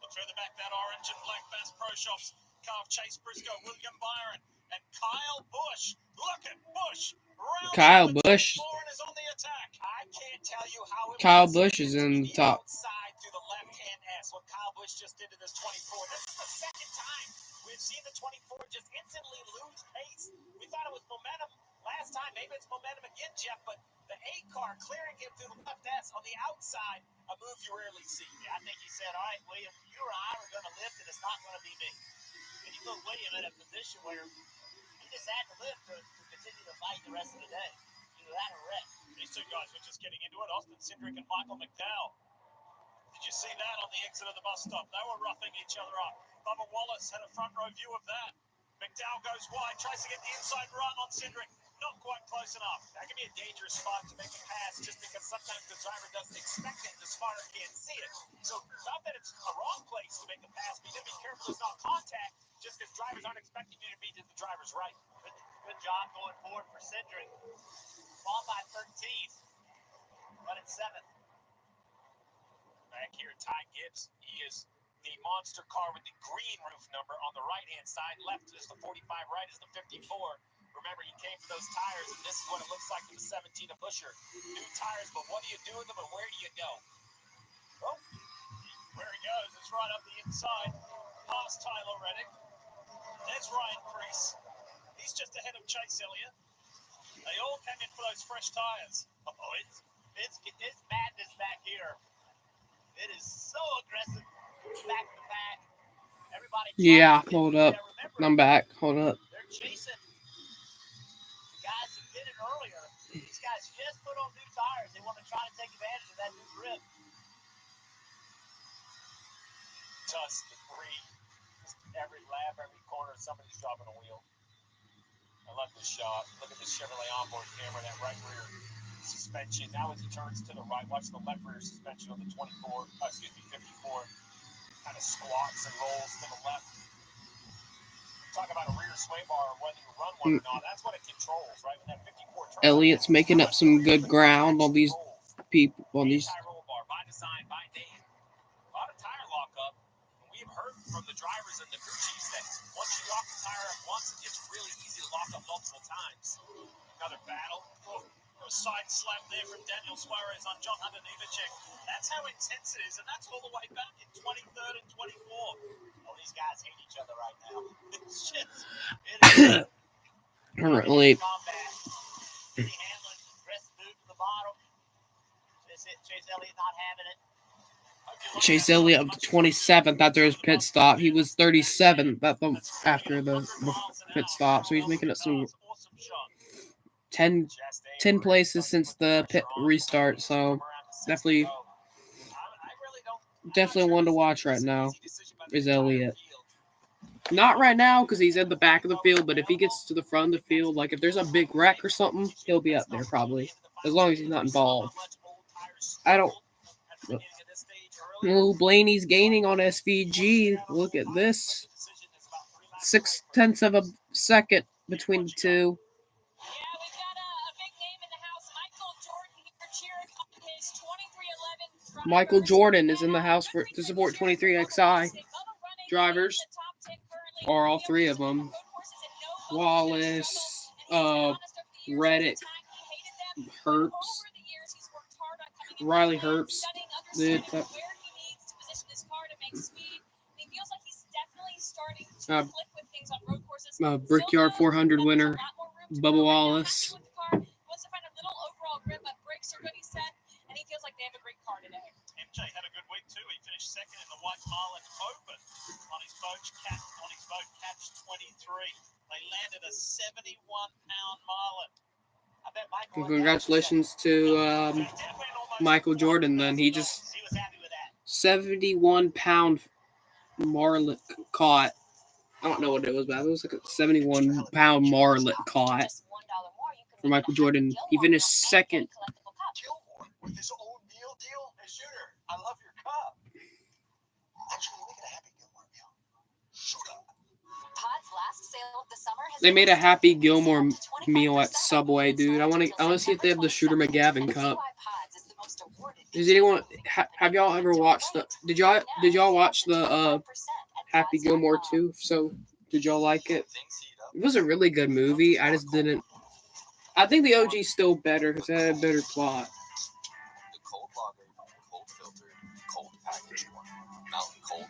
Look further back, that orange and black Bass Pro Shops car of Chase Briscoe, William Byron, and Kyle Busch. Look at Busch. Kyle Busch. Is on the attack. I can't tell you how it Kyle was Busch is in the top. outside through the left-hand S. What Kyle Busch just did to this 24. This is the second time we've seen the 24 just instantly lose pace. We thought it was momentum last time. Maybe it's momentum again, Jeff, but the 8 car clearing him through the left S on the outside, a move you rarely see. Yeah, I think he said, all right, William, you or I are going to lift, and it's not going to be me. And you put William in a position where he just had to lift to continue to fight the rest of the day. Either that or rest. These two guys were just getting into it. Austin Cindric and Michael McDowell. Did you see that on the exit of the bus stop? They were roughing each other up. Bubba Wallace had a front row view of that. McDowell goes wide, tries to get the inside run on Cindric. Not quite close enough. That can be a dangerous spot to make a pass just because sometimes the driver doesn't expect it and the spotter can't see it. So, not that it's a wrong place to make a pass, but you gotta be careful it's not contact just because drivers aren't expecting you to be to the driver's right. Good job going forward for Cindric. Fall by 13, but it's 7th. Back here, Ty Gibbs. He is the monster car with the green roof number on the right-hand side. Left is the 45, right is the 54. Remember, he came for those tires, and this is what it looks like for the 17 of Buscher. New tires, but what do you do with them, and where do you go? Oh, where he goes is right up the inside. Past Tyler Reddick. There's Ryan Preece. He's just ahead of Chase Elliott. They all came in for those fresh tires. Oh, it's madness back here. It is so aggressive, back to back. Everybody. Yeah, hold up. I'm back. Hold up. They're chasing the guys that did it earlier. These guys just put on new tires. They want to try to take advantage of that new grip. Tusk, debris. Every lap, every corner, somebody's dropping a wheel. I love this shot. Look at this Chevrolet onboard camera, that right rear suspension. Now as he turns to the right, watch the left rear suspension on the 54, 54. Kind of squats and rolls to the left. Talk about a rear sway bar, whether you run one or not. That's what it controls, right? When that 54 turns, Elliott's making up some good ground on these people. On these. Tire roll bar by design, by name. A lot of tire lockup. We have heard from the drivers and the crew chiefs that once you lock the tire up once, it's really easy to lock up multiple times. Another battle. Oh, a side slap there from Daniel Suarez on John Hunter Nemechek. That's how intense it is, and that's all the way back in 23rd and 24th. Oh, these guys hate each other right now. It's just, it is Currently, combat. Eddie Hamlin, Chris Boot to the bottom. Chase Elliott not having it. Chase Elliott of the 27th after his pit stop. He was 37th after the pit stop, so he's making it some 10 places since the pit restart. So definitely one to watch right now is Elliott. Not right now because he's in the back of the field, but if he gets to the front of the field, like if there's a big wreck or something, he'll be up there probably, as long as he's not involved. I don't. Oh, Blaney's gaining on SVG. Look at this. 0.6 of a second between the two. Yeah, we've got a big name in the house. Michael Jordan here cheering on his 2311. Michael Jordan is in the house to support 23XI drivers, or all three of them. Wallace, Reddick, Herbst, Riley Herbst. Brickyard 400 winner, Bubba Wallace. MJ had a good week too. He finished second in the White Marlin Open on his boat catch 23. They landed a 71-pound marlin. I bet Michael. Congratulations to Michael Jordan. Then he just 71-pound marlin caught. I don't know what it was, but it was like a 71-pound marlin caught for Michael Jordan. He finished second. Gilmore with his own meal deal. Hey, Shooter, I love your cup. Actually, make it a Happy Gilmore meal. Shut up. Pod's last sale of the summer has They made a Happy Gilmore meal at Subway, dude. I want to see if they have the Shooter McGavin cup. Does anyone have y'all ever watched the? Did y'all watch the Happy Gilmore 2? So did y'all like it? It was a really good movie. I just didn't. I think the OG's still better because it had a better plot.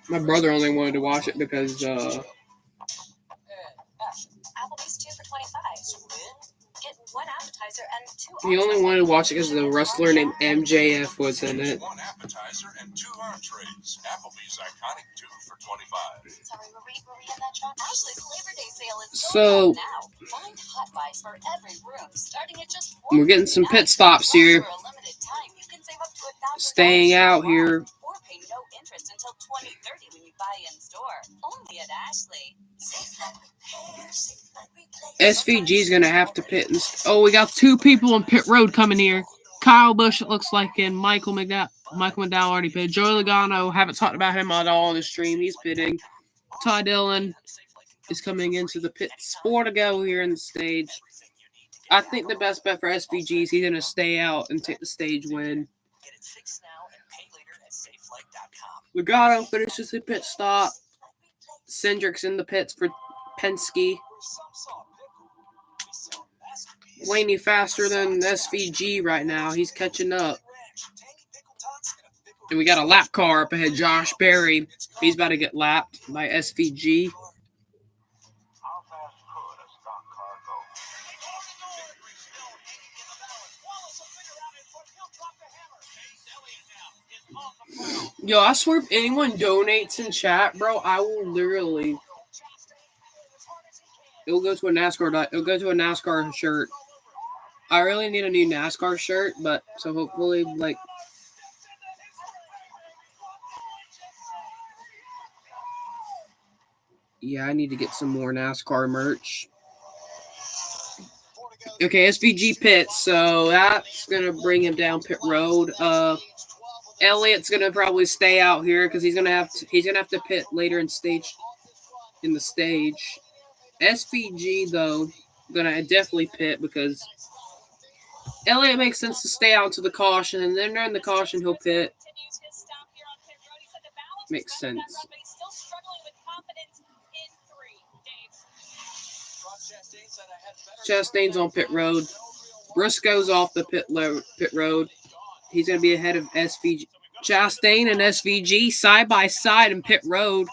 My brother only wanted to watch it because Applebee's 2 for $25. Get one appetizer and 2 he only wanted to watch it because the wrestler named MJF was in it. One appetizer and 2 entrees. Applebee's iconic 2 for $25. Sorry, were we in that shop? Ashley's Labor Day sale is So now. Find hot buys for every room, starting at just we're getting some pit stops here. For a limited time, you can save up to $1,000. Staying out here. Or pay no interest until 2030 when you buy in store. Only at Ashley. SVG is gonna have to pit. Oh, we got 2 people on pit road coming here. Kyle Busch, it looks like, and Michael McDowell. Michael McDowell already pitted. Joey Logano, haven't talked about him at all on the stream. He's pitting. Ty Dillon is coming into the pits. 4 to go here in the stage. I think the best bet for SVG is he's gonna stay out and take the stage win. Get it fixed now and pay later at safelight.com. Logano finishes the pit stop. Cindric's in the pits for Penske. Blaney faster than SVG right now. He's catching up. And we got a lap car up ahead. Josh Berry. He's about to get lapped by SVG. Yo, I swear if anyone donates in chat, bro, I will literally... It'll go to a NASCAR shirt. I really need a new NASCAR shirt, but so hopefully, like... Yeah, I need to get some more NASCAR merch. Okay, SVG pit, so that's gonna bring him down pit road. Elliott's gonna probably stay out here because he's gonna have to pit later in the stage. SVG though, gonna definitely pit because Elliott makes sense to stay out to the caution, and then during the caution he'll pit. Makes sense. Chastain's on pit road. Briscoe's off the pit road. He's going to be ahead of SVG. Chastain and SVG side by side in pit road.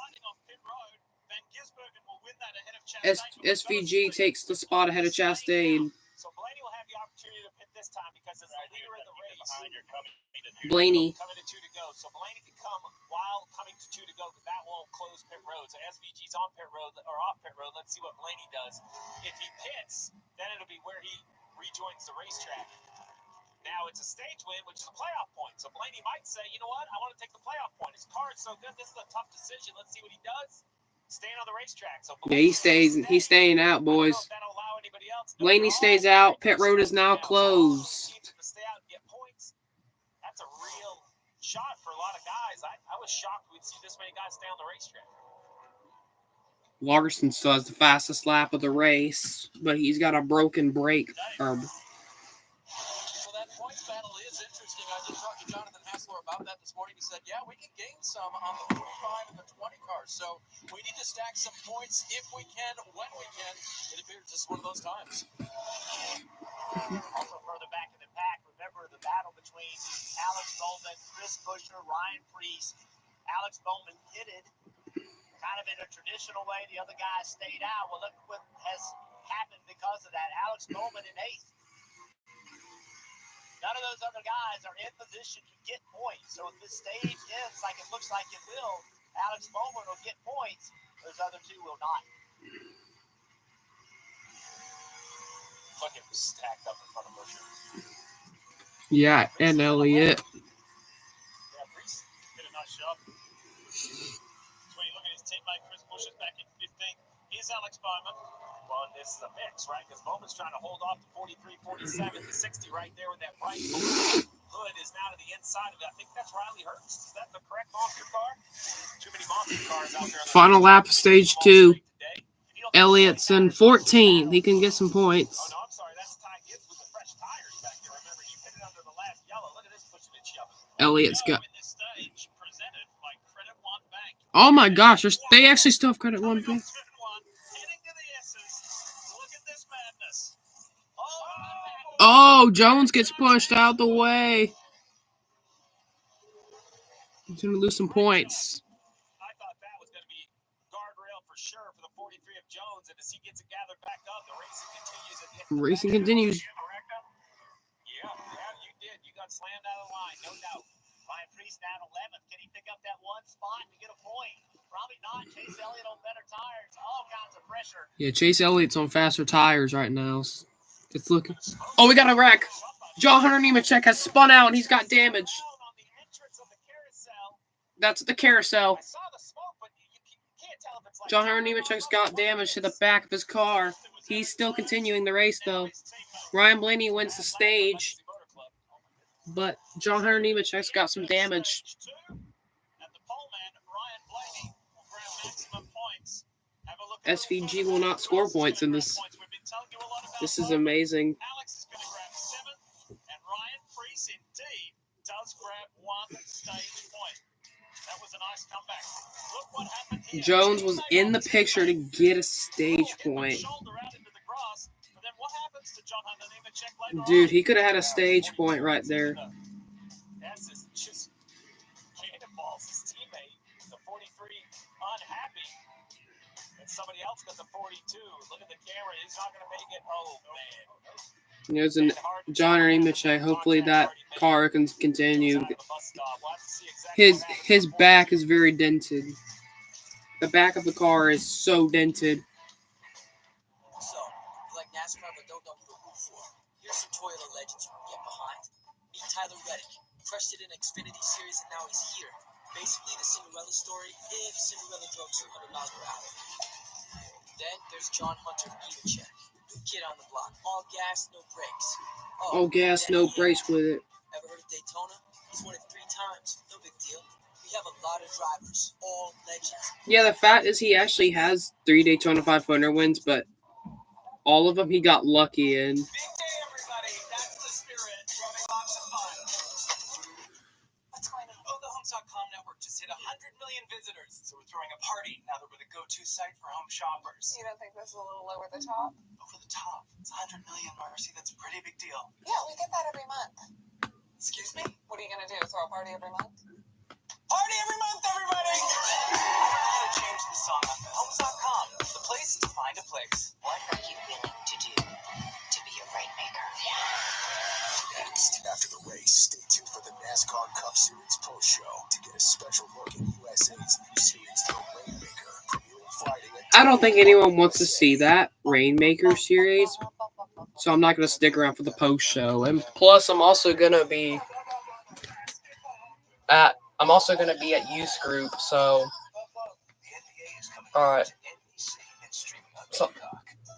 SVG takes the spot ahead of Chastain. So Blaney will have the opportunity to pit this time because it's the leader of the race. Blaney. Coming to 2 to go. So Blaney can come while coming to 2 to go because that won't close pit road. So SVG's on pit road or off pit road. Let's see what Blaney does. If he pits, then it'll be where he rejoins the racetrack. Now it's a stage win, which is a playoff point. So Blaney might say, you know what? I want to take the playoff point. His car is so good. This is a tough decision. Let's see what he does. Staying on the racetrack. So yeah, he's staying out, boys. Blaney stays out. Pit road is now closed. Stay out and get points. That's a real shot for a lot of guys. I was shocked we'd see this many guys stay on the racetrack. Larson still has the fastest lap of the race, but he's got a broken brake. So that points battle is interesting. I just talked to Jonathan Hassler about that this morning. He said, yeah, we can gain some on the 45 and the 20 cars. So we need to stack some points if we can, when we can. It appears this is one of those times. Also further back in the pack, remember the battle between Alex Bowman, Chris Buescher, Ryan Preece. Alex Bowman pitted kind of in a traditional way. The other guys stayed out. Well, look what has happened because of that. Alex Bowman in 8th. None of those other guys are in position to get points. So if this stage ends like it looks like it will, Alex Bowman will get points. Those other 2 will not. Look, it was stacked up in front of Buescher. Yeah, and Elliott. Yeah, Preece did a nice job. When you look at his teammate, Chris Buescher's back in 15th. Here's Alex Bowman. Well, this is a mix, right? Because Bowman's trying to hold off the 43, 47, the 60 right there with that bright hood is now to the inside of it. I think that's Riley Hurst. Is that the correct monster car? Too many monster cars out there. Final lap of stage 2. Elliott's in 14. He can get some points. Oh, no, I'm sorry. That's Ty Gibbs with the fresh tires back there. Remember, he pitted under the last yellow. Look at this pushing and shoving. Elliott's got... This stage presented by Credit One Bank. Oh my gosh, they actually still have Credit One Bank. Oh, Jones gets pushed out the way. He's going to lose some points. I gathered back up. The racing continues at the end of the Racing back. continues. Yeah, you did. You got slammed out of the line, no doubt. Ryan Priest down 11. Can he pick up that one spot and get a point? Probably not. Chase Elliott on better tires. All kinds of pressure. Yeah, Chase Elliott's on faster tires right now. It's looking. Oh, we got a wreck. John Hunter Nemechek has spun out and he's got damage. On the entrance of the carousel. That's the carousel. I saw the smoke, but you can't tell if it's like John Hunter Nemechek's got damage to the back of his car. He's still continuing the race, though. Ryan Blaney wins the stage, but John Hunter Nemechek's got some damage. And the poleman, Ryan Blaney, will grab maximum points. Have a look at SVG will not score points in this. This is amazing. Alex is going to grab 7, and Ryan Priest indeed does grab 1 stage point. That was a nice comeback. Look what happened here. Jones was in the picture to get a stage point. Shoulder out into the grass, but then what happens to John Hunter Nemechek later Dude, on? he could have had a stage point right there. That's just cannonballs his teammate. The 43 unhappy. And somebody else got the 42. Look at the camera. He's not going to make it. Oh, man. There's a John Hunter Nemechek. Hopefully that car can continue. His back is very dented. The back of the car is so dented. So, you like NASCAR but don't know who to root for? Here's some Toyota legends you can get behind. Meet Tyler Reddick. Crushed it in Xfinity Series and now he's here. Basically the Cinderella story if Cinderella drove 200 miles per hour. Then there's John Hunter Nemechek. New kid on the block. All gas, no brakes. All gas, no brakes with it. Ever heard of Daytona? He's won it 3 times. No big deal. We have a lot of drivers, all legends. Yeah, the fact is he actually has 3 Daytona 500 wins, but all of them he got lucky in. Big day, everybody. That's the spirit. Having lots of fun. What's going on? Oh, the Homes.com network just hit 100 million visitors. So we're throwing a party now that we're the go-to site for home shoppers. You don't think this is a little over the top? Over the top. It's 100 million, Marcy. That's a pretty big deal. Yeah, we get that every month. Excuse me? What are you going to do? Throw a party every month? Party every month, everybody! I'm going to change the song on Homes.com. The place to find a place. What are you willing to do to be a rainmaker? Next, after the race, stay tuned for the NASCAR Cup Series post show to get a special look at USA's new series, The Rainmaker, premiering Friday at I don't think anyone wants to see that Rainmaker series, so I'm not going to stick around for the post show. And plus, I'm also going to be at youth group. So, all right. So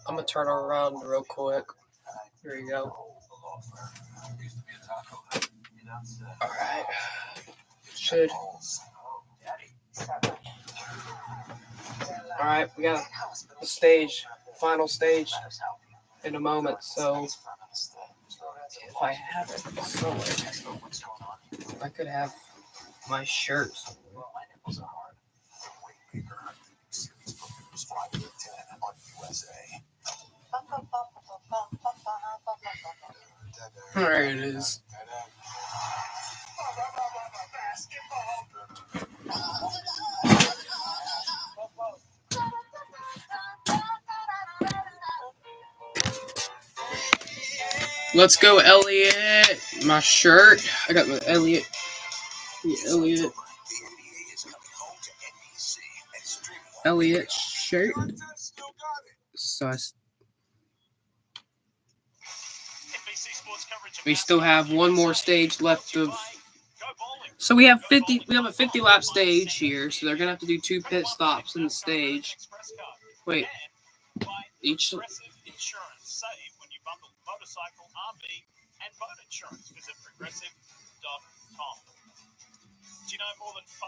I'm gonna turn her around real quick. Here you go. All right. Should. All right, we got the stage, final stage, in a moment. So if I have it somewhere, I could have my shirt somewhere. There it is. Let's go, Elliott. My shirt. I got my Elliott. Elliott shirt. So we still have one more stage left of. So we have 50. We have a 50-lap stage here. So they're gonna have to do 2 pit stops in the stage. Wait, each. Save when you bundle motorcycle, RV, and boat insurance. Visit progressive.com. Do you know more than 5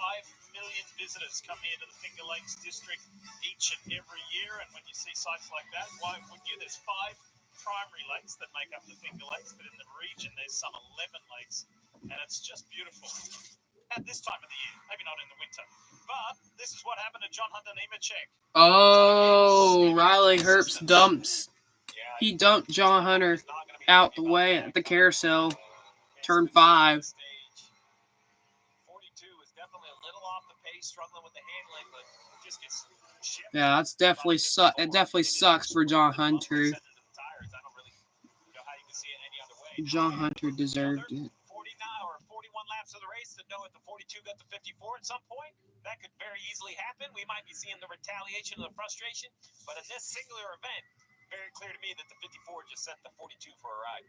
million visitors come here to the Finger Lakes District each and every year? And when you see sites like that, why wouldn't you? There's 5 primary lakes that make up the Finger Lakes, but in the region there's some 11 lakes, and it's just beautiful. At this time of the year, maybe not in the winter. But this is what happened to John Hunter Nemechek. Oh, Riley Herbst dumps. He dumped John Hunter out the way at the carousel, turn 5. 42 is definitely a little off the pace, struggling with the handling, but just gets shipped Yeah, that's definitely it definitely sucks for John Hunter. John Hunter deserved it. 49 or 41 laps of the race to know if the 42 got the 54 at some point. That could very easily happen. We might be seeing the retaliation and the frustration, but in this singular event, very clear to me that the 54 just sent the 42 for a ride.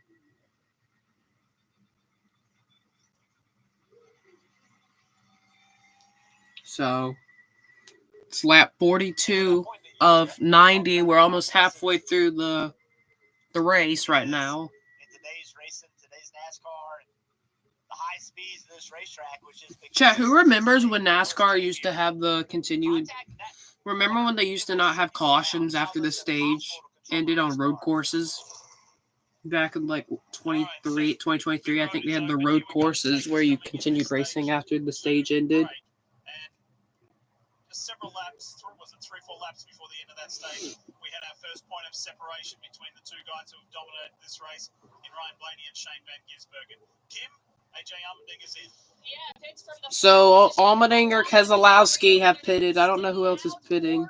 So it's lap 42 of 90. We're almost halfway through the race right now. In today's racing, today's NASCAR, the high speeds of this racetrack, which is Chat, who remembers when NASCAR used to have the continued? Remember when they used to not have cautions after the stage ended on road courses? Back in like 2023, I think they had the road courses where you continued racing after the stage ended. Just several laps, was it 3-4 laps before the end of that stage, we had our first point of separation between the two guys who have dominated this race in Ryan Blaney and Shane Van Gisbergen. Kim, AJ Allmendinger's in. So Allmendinger, Keselowski have pitted. I don't know who else is pitting.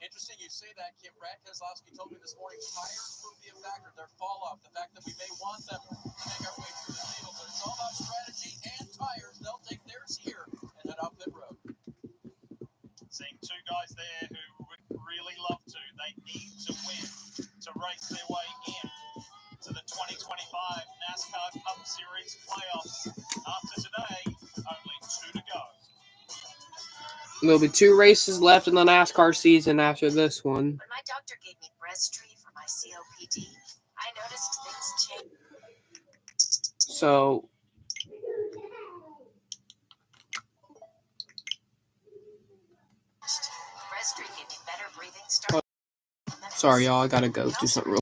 Interesting you say that, Kim. Brad Keselowski told me this morning tires will be a factor. Their fall off, the fact that we may want them to make our way through the field. But it's all about strategy and tires. They'll take theirs here and head out pit road. Seeing two guys there who would really love to. They need to win to race their way in to the 2025 NASCAR Cup Series playoffs. After today, only 2 to go. There'll be 2 races left in the NASCAR season after this one. When my doctor gave me Breasttree for my COPD, I noticed things changed. So Breasttree gave me better breathing. sorry, y'all. I gotta go do something real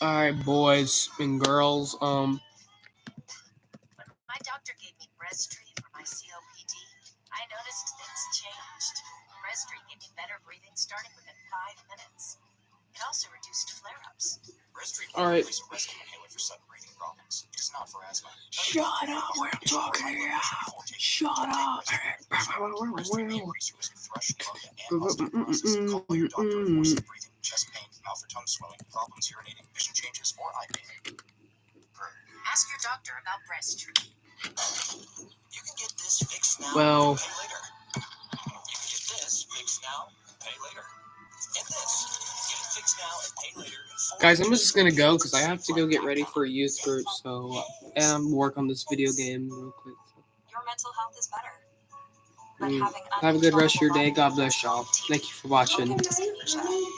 All right, boys and girls. My doctor gave me Breztri for my COPD. I noticed things changed. Breztri gave me better breathing starting within 5 minutes. It also reduced flare-ups. Breztri All right. is a rescue inhaler for sudden breathing problems. It is not for asthma. Shut up! We're talking here. Shut up! Increase your risk of thrush, pneumonia, and osteoporosis. Call your doctor for sudden breathing, chest pain, mouth or tongue swelling, problems urinating, vision changes, or eye pain. Ask your doctor about Breztri. You can get this fixed now Well, and pay later. You can get this fixed now and pay later. Get this. Get it fixed now and pay later. guys, I'm just gonna go because I have to go get ready for a youth group. So, and work on this video game real quick. Your mental health is better. But Mm. having Have a good rest of your day. uncontrollable God bless y'all. Thank you for watching. dyskinesia